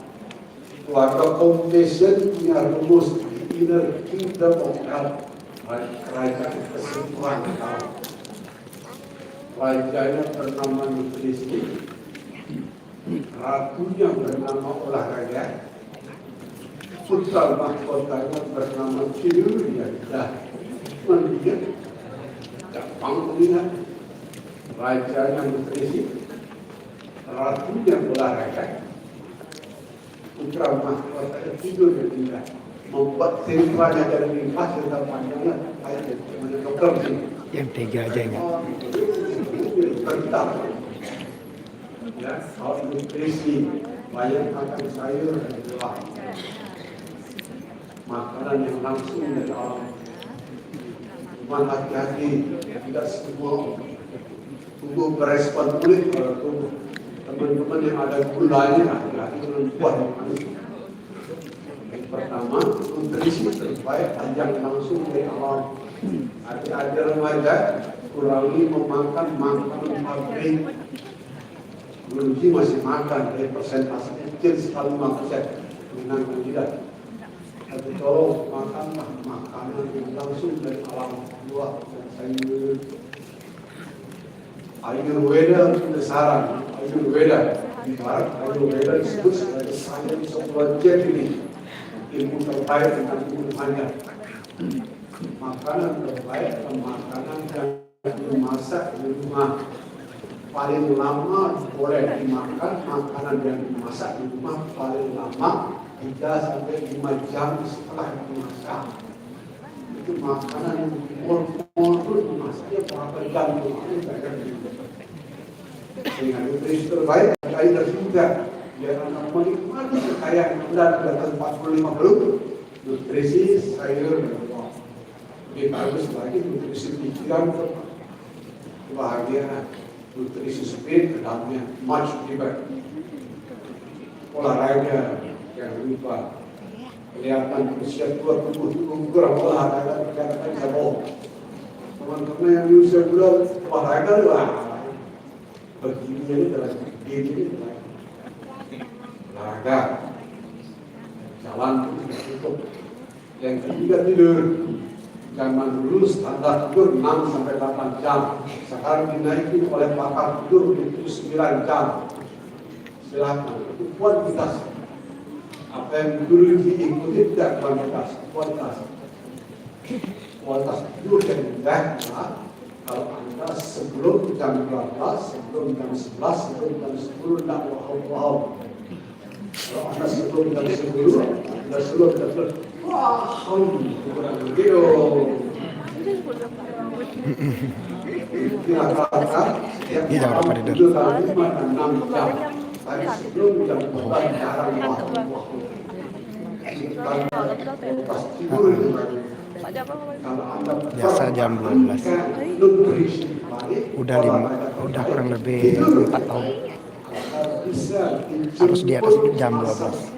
Keluarga Foundation punya rumus di Inner Kingdom of Health, kerajaan kesembuhan akal. Rajanya bernama nutrisi, ratunya bernama olahraga, putra mahkotanya bernama kirurgia. Melihat, gampang melihat. Rajanya nutrisi, ratunya olahraga, putra mahkota tidur yang indah, membuat siripanya dari limpah serta panjangnya ayat dari dokter sini. Yang tiga aja ini. Berita, ya, kalau nutrisi banyak makan sayur dan buah, makanan yang langsung dari alam. Cuman hati-hati, tidak semua tubuh berespon kulit kalau tubuh. Teman-teman yang ada gulanya, hati-hati dengan buah yang manis. Yang pertama, nutrisi terbaik yang langsung dari alam. Adik-adik remaja kurangi memakan makanan pabrik. Belum masih makan, dari persentase kecil sekali 5% menangkan tidak. Tapi tolong makanlah makanan yang langsung dari alam, buah dan sayur. Ayurveda punya saran. Ayurveda di barat, Ayurveda disebut sebagai sains sebuah ini, ilmu terbaik tentang ilmu panjang. Makanan terbaik adalah makanan yang dimasak di rumah. Paling lama boleh dimakan makanan yang dimasak di rumah paling lama 3 sampai 5 jam setelah dimasak. Itu makanan yang murmur dimasaknya berapa jam sehingga nutrisi terbaik air juga biar anak menikmati kekayaan Anda pada 45 belum nutrisi sayur dan buah. Lebih bagus lagi nutrisi pikiran, kebahagiaan, nutrisi spirit ke dalamnya much deeper. Olahraga yang lupa kelihatan usia tua tubuh kurang olahraga kelihatan bisa bohong. Teman-teman yang di usia muda olahraga lah begini ini adalah begini olahraga jalan cukup. Yang ketiga tidur. Zaman dulu standar tidur 6 sampai 8 jam. Sekarang dinaiki oleh pakar tidur 29 jam. Silakan, itu kuantitas. Apa yang dulu diikuti tidak kuantitas, kualitas. Kualitas tidur yang indah, kalau Anda sebelum jam 12, sebelum jam 11, sebelum jam 10, tidak wow. Kalau Anda sebelum jam 10, Anda sebelum jam 11, wah, kurang begitu. Kira-kira setiap malam tidur dalam 5 dan 6 jam. Tapi sebelum jam 12 jarang waktu. Pas tidur itu kalau Anda Biasa jam 12. Udah kurang lebih 4 tahun. Harus di atas jam 12.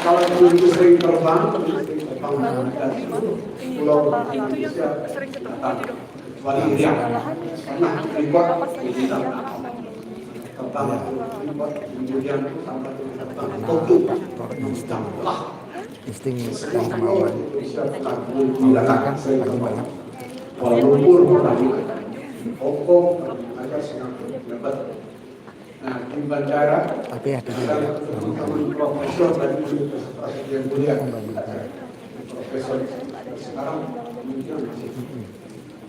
Kalau itu sering terbang pulau Indonesia kecuali Irian karena ribet kita pertama ribet kemudian sampai Tokyo lah Insting dan kemauan. Silakan pagi banget. Kuala Lumpur pagi, Hongkong agak sangat dapat. Nah di bandara Tapi ya profesor dari Universitas yang mulia profesor sekarang mungkin masih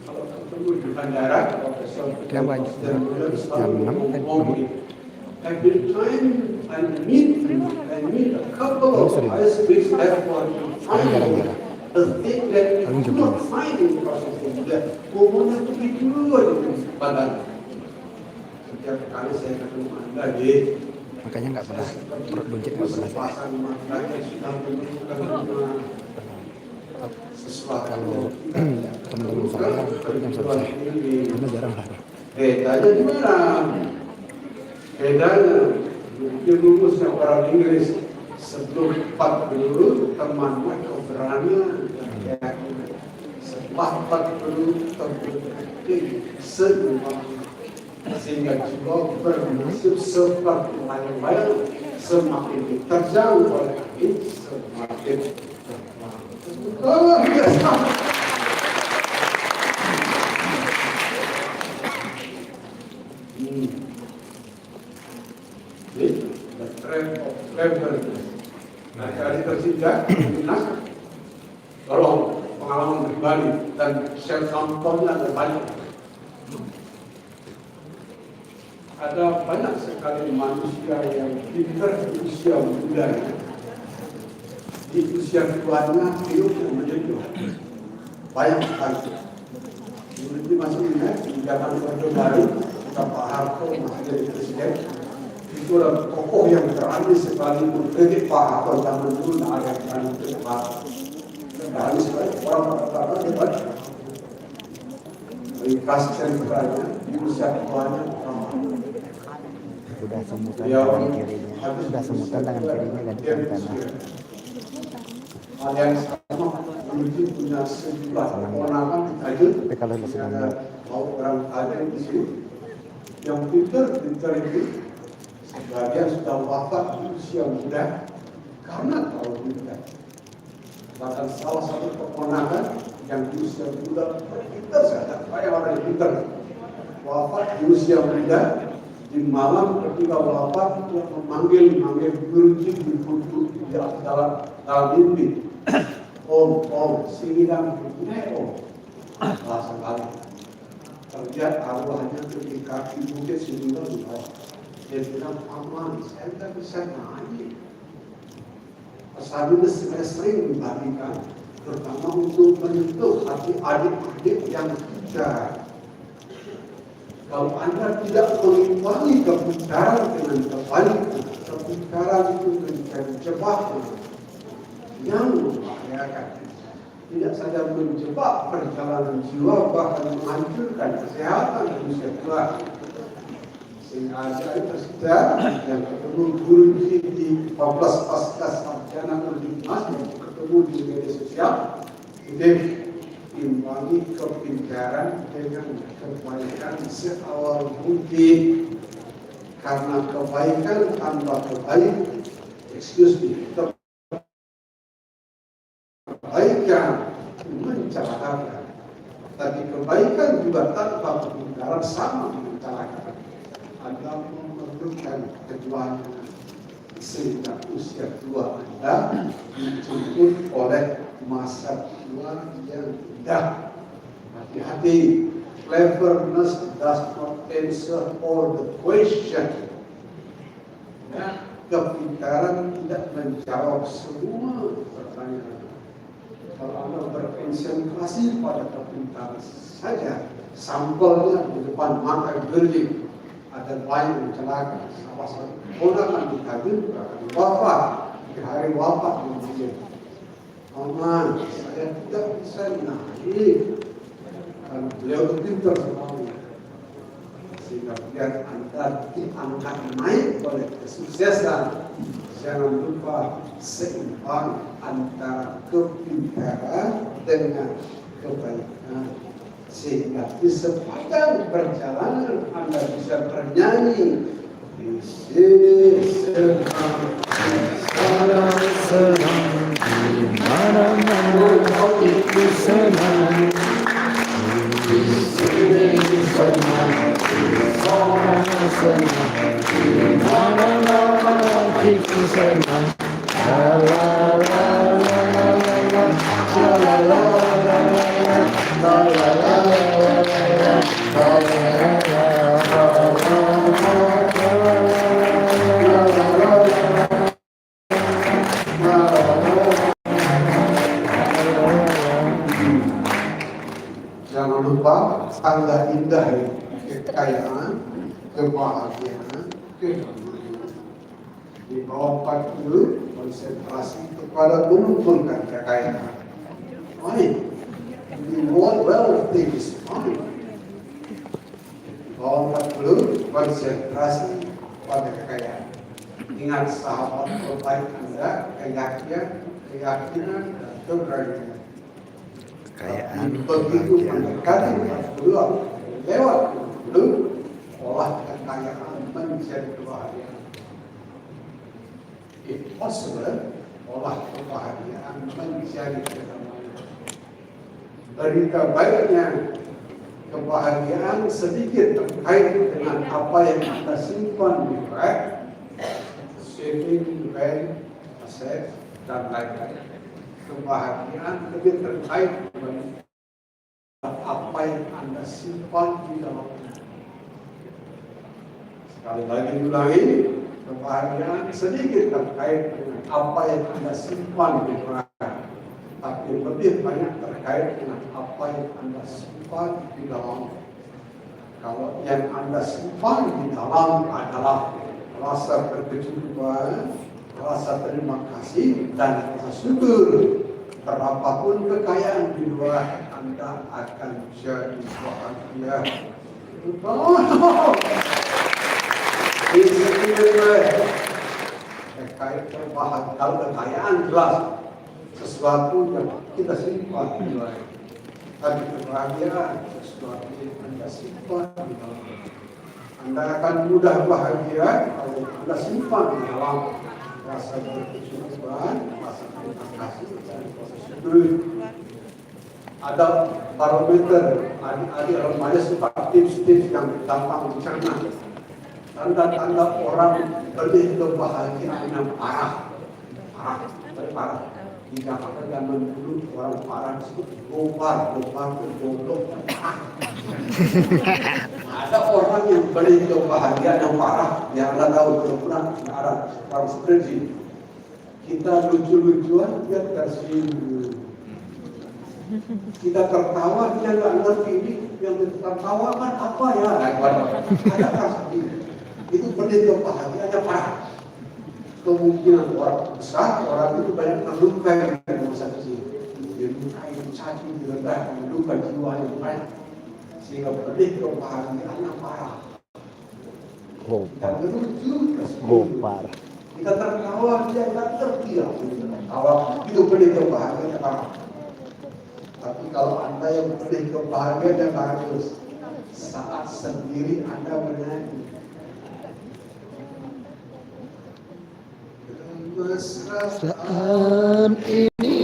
kalau ketemu di bandara profesor dia banyak jam 6 ngomong every time I meet a couple of ice-based airport a thing that you do not find in the process of ngomongnya itu dulu aja badan. Setiap kali saya ketemu Anda makanya nggak pernah perut buncit nggak pernah saya. Kalau teman-teman saya jam selesai karena jarang lari. Bedanya di mana? Bedanya mungkin rumusnya orang Inggris sebelum 40 temannya keberanian setelah 40 terbukti semua sehingga jiwa bernasib seperti layang-layang semakin diterjang oleh angin semakin terbang. Oh, biasa. The trend of cleverness. Nah, kali tersinggah, tolong pengalaman pribadi dan share sampelnya ada banyak. Ada banyak sekali manusia yang pintar di usia muda, di usia tuanya hidupnya menjadi banyak sekali. Ini masih ingat di zaman Orde Baru, Pak Harto masih jadi presiden. Itu adalah tokoh yang berani sekali mengkritik Pak Harto zaman dulu, ada yang berani mengkritik Pak Harto. Berani sekali orang kata-kata hebat. Kasih sentralnya di usia tuanya Sudah semutan tangan kirinya, sudah semutan tangan kirinya gantikan kanan. Hal yang sama mungkin punya sejumlah kewenangan tajam. Tapi kalau sedang mau orang tajam di sini yang pintar itu sebagian sudah wafat di usia muda karena terlalu muda. Bahkan salah satu kewenangan yang di usia muda pintar saja, kayak orang yang pintar wafat di usia muda. Di malam ketika wafat dia memanggil Guruji di dalam mimpi. Om, singidang Om. Bahasa kali. Terlihat arwahnya ketika di bukit Singidang di bawah. Dia bilang, aman, saya tidak bisa nyanyi. Pesan ini saya sering dibagikan, terutama untuk menyentuh hati adik-adik yang tidak. Kalau Anda tidak mengimbangi kebenaran dengan kebaikan, kebenaran itu menjadi jebakan yang membahayakan. Tidak saja menjebak perjalanan jiwa, bahkan menghancurkan kesehatan manusia tua. Sehingga ada saudara yang ketemu guru di 14 pasca sarjana universitas, ketemu di media sosial, jadi imbangi kepintaran dengan kebaikan seawal mungkin, karena kebaikan tanpa kebaikan, kebaikan mencelakakan, tapi kebaikan juga tanpa kepintaran sama mencelakakan. Anda memerlukan keduanya, sehingga usia tua Anda dijemput oleh masa tua yang indah. Hati-hati, cleverness does not answer all the question. Ya, kepintaran tidak menjawab semua pertanyaan. Kalau Anda berkonsentrasi pada kepintaran saja, sampelnya di depan mata geli, ada bayi yang celaka, salah satu ponakan dikabirkan, wafat di hari wafat dia. Mama, saya tidak bisa naik. Dan beliau pintar sekali. Sehingga biar Anda diangkat naik oleh kesuksesan, jangan lupa seimbang antara kepintaran dengan kebaikan. Sehingga di sepanjang perjalanan Anda bisa bernyanyi di sini senang di mana-mana itu senang, di sini senang, di sana senang, di mana-mana itu senang. La la la la la la la la la la la la. Jangan lupa tanda indah kekayaan, kebahagiaan, kebahagiaan. Di bawah 40 konsentrasi kepada mengumpulkan kekayaan. Fine. The wealth thing is fine. Di bawah 40 konsentrasi pada kekayaan. Ingat sahabat terbaik Anda, keyakinan dan keberanian. Kekayaan, Begitu kebahagiaan, mendekati 40, lewat 40, olah kekayaan menjadi kebahagiaan. If possible, olah kebahagiaan menjadi kedamaian. Berita baiknya, kebahagiaan sedikit terkait dengan apa yang Anda simpan di bank, saving bank, aset, dan lain-lain. Kebahagiaan lebih terkait dengan apa yang Anda simpan di dalamnya. Sekali lagi ulangi, kebahagiaan sedikit terkait dengan apa yang Anda simpan di neraka, tapi lebih banyak terkait dengan apa yang Anda simpan di dalam. Kalau yang Anda simpan di dalam adalah rasa berkecukupan, rasa terima kasih, dan rasa syukur, berapapun kekayaan di luar, Anda akan jadi bahagia. Terkait kalau kekayaan jelas sesuatu yang kita simpan di luar, tapi kebahagiaan sesuatu yang Anda simpan di dalam. Anda akan mudah bahagia kalau Anda simpan di dalam rasa berkecukupan, rasa terima kasih, dan rasa syukur. Ada barometer, adik-adik remaja suka tips-tips yang gampang dicerna. Tanda-tanda orang lebih kebahagiaan yang parah. Di Jakarta zaman dulu orang parah disebut gopar itu goblok. Ada orang yang beli kebahagiaan yang parah, yang Anda tahu pernah ada orang seperti kita lucu-lucuan dia tersinggung. Kita tertawa, dia nggak ngerti ini yang tertawa kan apa ya? Ada rasa ini. Itu pendeta bahagianya parah. Kemungkinan orang besar, orang itu banyak terluka di masa kecil. Dia luka yang caci, direndah, luka jiwa yang banyak. Sehingga pendeta bahagianya parah. Dan lucu, Gopar. kita tertawa, dia nggak ngerti lah. Tertawa, itu pendeta bahagianya parah. Tapi kalau Anda yang pendeta bahagianya bagus, saat sendiri Anda bernyanyi. Mesraan ini.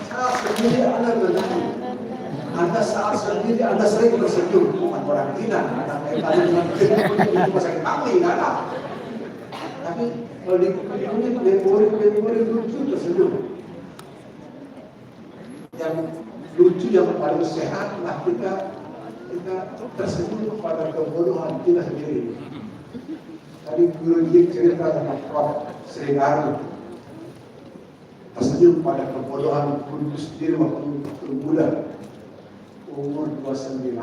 Saat sendiri Anda bernyanyi. Anda saat sendiri Anda sering tersenyum. Bukan orang Cina. Anda kaitannya dengan itu masa kami nggak ada. Tapi kalau di memori lucu tersenyum. Yang lucu yang paling sehat lah kita tersenyum pada kebodohan kita sendiri. Tadi guru dia cerita tentang Prof. Srigari tersenyum pada kebodohan guru sendiri waktu muda, umur 29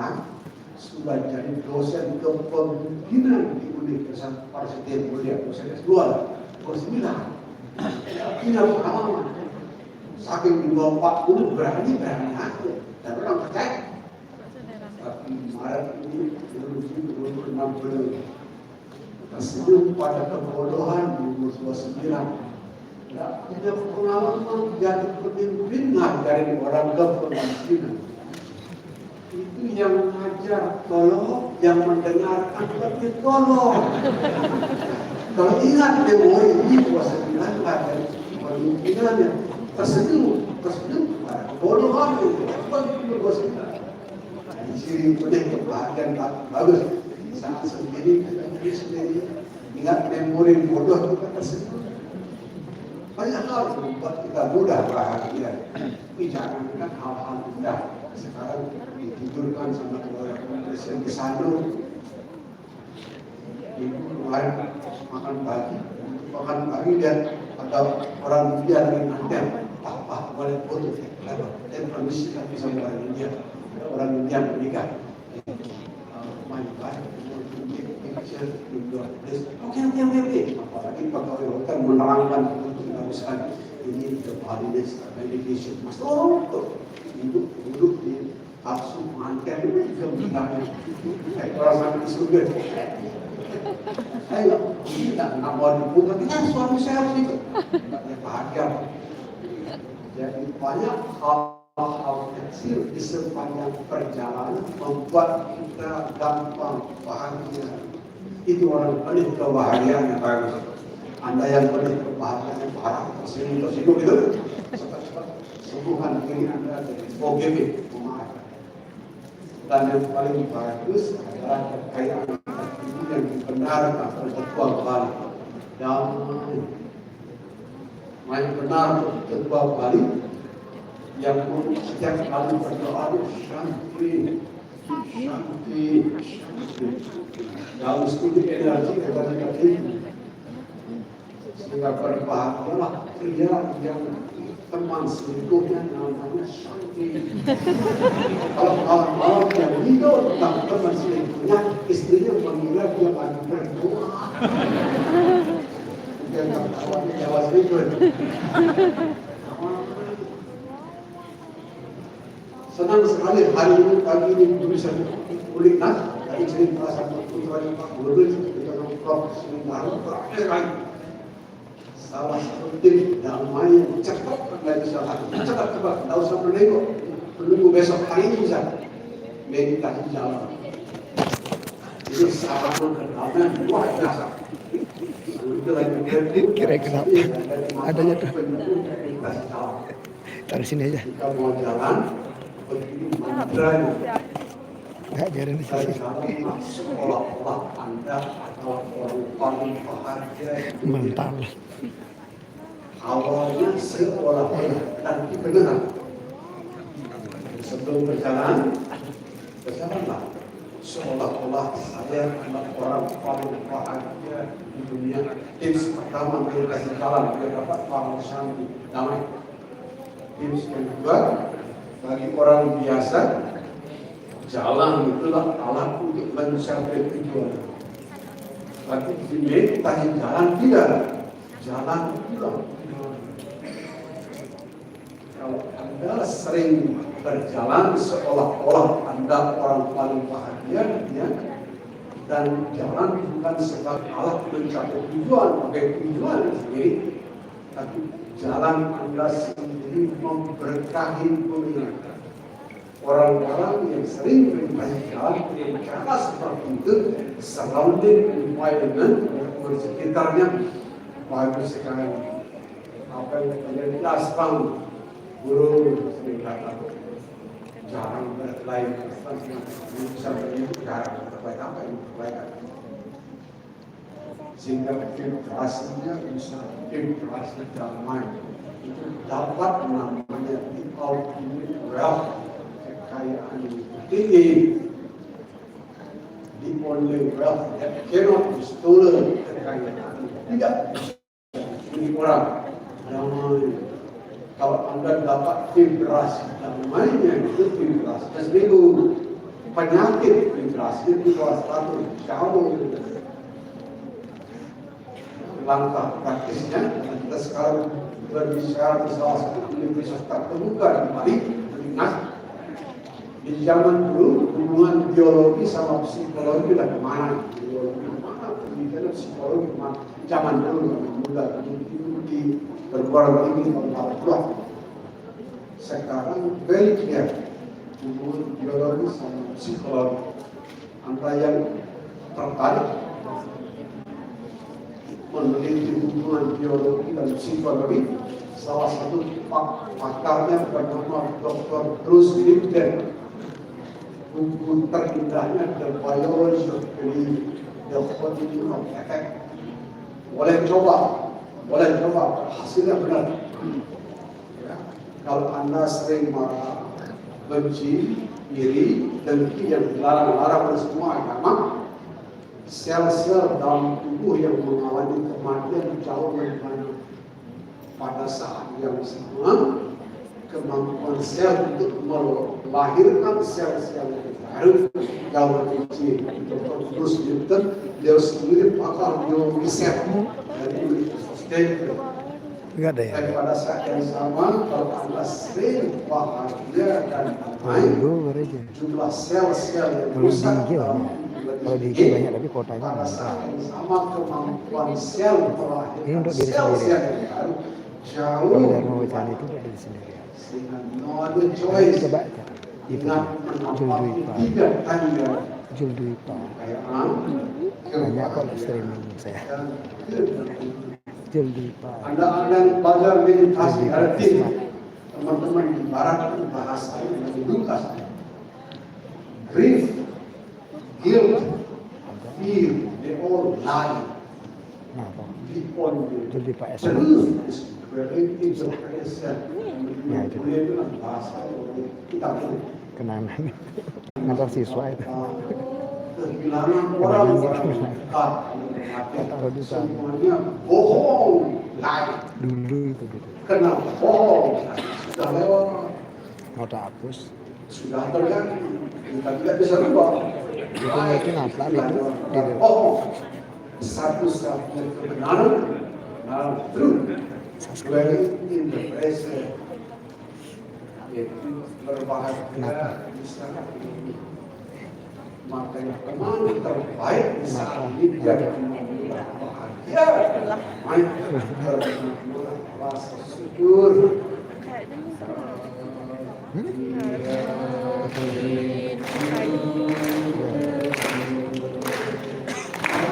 sudah jadi dosen kepemimpinan di Universitas Parsitin Mulia, dosen S2 29. Punya pengalaman. Saking di bawah 40 berani aja dan orang percaya. Tapi Maret ini 2060 tersenyum pada kebodohan di umur 29. Tidak punya pengalaman jadi pemimpin dari orang kepemimpinan. Itu yang mengajar tolong, yang mendengarkan lebih tolong. Kalau ingat memori ini 29 dari pemimpinannya. Tersenyum pada kebodohan itu jadi ciri pendeta kebahagiaan bagus. Saat sendiri kita sendiri ingat memori bodoh kita tersenyum. Banyak hal membuat kita mudah bahagia. Tapi jangan kan hal-hal mudah. Sekarang ditidurkan sama Presiden Kesano. Ibu kemarin makan pagi dan ada orang India lagi nanti. Apa boleh foto? Dan permisi kami sama orang India. Orang India menikah. Main baik. Oke. Apalagi pegawai hotel menerangkan untuk menghabiskan ini kebahagiaan medication. Mas tolong duduk di kapsul mantel ini gembiranya. Orang sampai di surga. Ayo, kita nggak mau dibuka. Kita suami saya harus ikut. Bahagia. Jadi banyak hal-hal kecil di sepanjang perjalanan membuat kita gampang bahagia. Itu orang penuh kebahagiaan yang bagus. Anda yang penuh kebahagiaan yang parah, tersinggung itu, cepat-cepat sembuhkan diri Anda dari OGB, pemaaf. Dan yang paling bagus adalah kekayaan itu yang dibenarkan oleh Ketua Bali. Yang benar Ketua Bali yang setiap kali berdoa Shanti. Dalam studi energi kepada kita sehingga berbahagialah pria yang teman selingkuhnya namanya Shanti. Kalau malam-malam yang hidup tentang teman selingkuhnya, istrinya mengira dia lagi berdoa. Dia tak tahu dia jawab selingkuh. Senang sekali hari ini pagi ini tulisan kulit nas dari cerita satu putra yang Pak Guru dengan Prof. Srigari terakhir kali. Salah satu tim damai yang cepat nggak bisa lagi cepat, tahu sampai nego menunggu besok hari ini bisa meditasi jalan. Ini sangat kedamaian luar biasa. Kira kenapa? Adanya tuh. Taruh sini aja. Kita mau jalan, begini mantranya. Nggak biarin di sini. Seolah-olah Anda adalah orang paling bahagia. Mental. Awalnya seolah-olah dan benar. Sebelum berjalanlah. Seolah-olah saya adalah orang paling bahagia di dunia. Tips pertama kita kasih jalan, kita dapat paling shanti, damai. Tips yang kedua, bagi orang biasa, jalan itulah alat untuk mencapai tujuan. Tapi di tadi jalan tidak, jalan itulah tujuan. Kalau Anda sering berjalan seolah-olah Anda orang paling bahagia, ya, dan jalan bukan sebagai alat mencapai tujuan, sebagai tujuan sendiri, tapi jalan Anda sendiri memberkahi dunia. Orang-orang yang sering berjalan dengan cara seperti itu, surrounding environment sekitarnya bagus sekali. Apa yang terjadi di asrama, guru sering datang, jarang berkelahi, bisa begitu jarang berkelahi apa yang berkelahi. Sehingga vibrasinya bisa vibrasi damai. Itu dapat namanya di ultimate wealth, kekayaan tinggi. The only wealth that cannot be stolen, kekayaan tidak milik orang. Damai. Kalau Anda dapat vibrasi damainya, itu vibrasi seminggu. Penyakit vibrasi itu satu jauh. Langkah praktisnya, kita sekarang berbicara di salah satu universitas terbuka di Bali, di zaman dulu hubungan biologi sama psikologi udah kemana? Biologi kemana? Pendidikan psikologi kemana? Zaman dulu muda di perguruan tinggi tahun 40. Sekarang very clear hubungan biologi sama psikologi. Antara yang tertarik meneliti hubungan biologi dan psikologi, salah satu pakarnya bernama Dr. Bruce Lipton. Buku terindahnya The Biology of Belief, The Quality of Effect. Boleh coba, hasilnya benar. Ya. Kalau Anda sering marah, benci, iri, dengki yang dilarang-larang oleh semua agama, sel-sel dalam tubuh yang mengalami kematian jauh lebih banyak. Pada saat yang sama, kemampuan sel untuk melahirkan sel-sel yang baru jauh lebih kecil. Dr. Bruce Lipton, dia sendiri pakar biologi sel dari Universitas Stanford. Dan pada saat yang sama, kalau Anda sering bahagia dan damai, jumlah sel-sel yang rusak kalau di IG banyak tapi kotanya pada enggak. saat yang sama kemampuan sel Ini untuk diri sel-sel sendiri. yang baru jauh Kalau Dharma Wicana itu untuk diri sendiri. sehingga no other choice. Coba aja. Itu Ingat Jul menapaki Dwipa. tidak hanya Jul Dwipa. kekayaan, Banyak kok kebahagiaan, streaming saya. dan kebahagiaan. Jul Dwipa. Anda yang belajar meditasi arti, teman-teman di barat itu bahasanya lebih lukas. Grief, guilt, fear, they all lie. Nah, Pak. The only Jul Dwipa S. truth is related to present. Ya, itu. Kemudian itu bahasa kita pun Kenangan. Ngantar siswa itu. kehilangan orang Taruh di sana. semuanya bohong, lie. Dulu itu gitu. Kenapa bohong? Sudah lewat, Mau tak hapus. sudah terjadi. Kita tidak bisa rubah. Itu mungkin apa itu? Bohong. Satu-satunya kebenaran, truth. Dwelling in the present. Yaitu berbahagia di saat ini. Maka yang kemana terbaik di saat ini dia bahagia. Rasa syukur.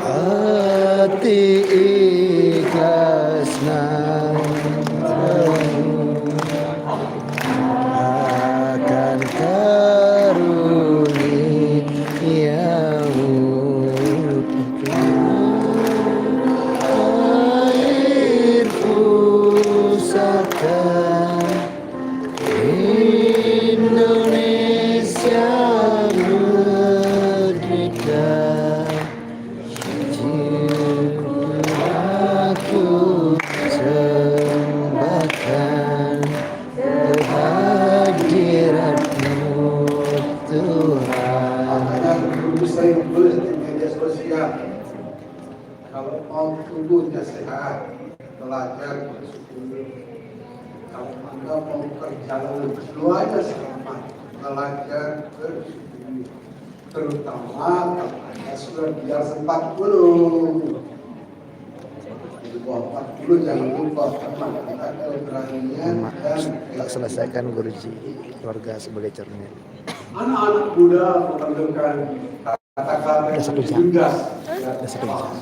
Hati ikhlas akan karuniamu air pusaka Indonesia merdeka. tubuhnya sehat, belajar bersyukur. Kalau Anda mau perjalanan keluarga selamat, belajar bersyukur. Terutama kalau Anda sudah biasa 40. Di bawah 40 jangan lupa teman Anda keberanian dan tak selesaikan Guruji, keluarga sebagai cermin. anak-anak muda memerlukan kata-kata Udah 1 yang jam. cerdas. Udah 1 jam.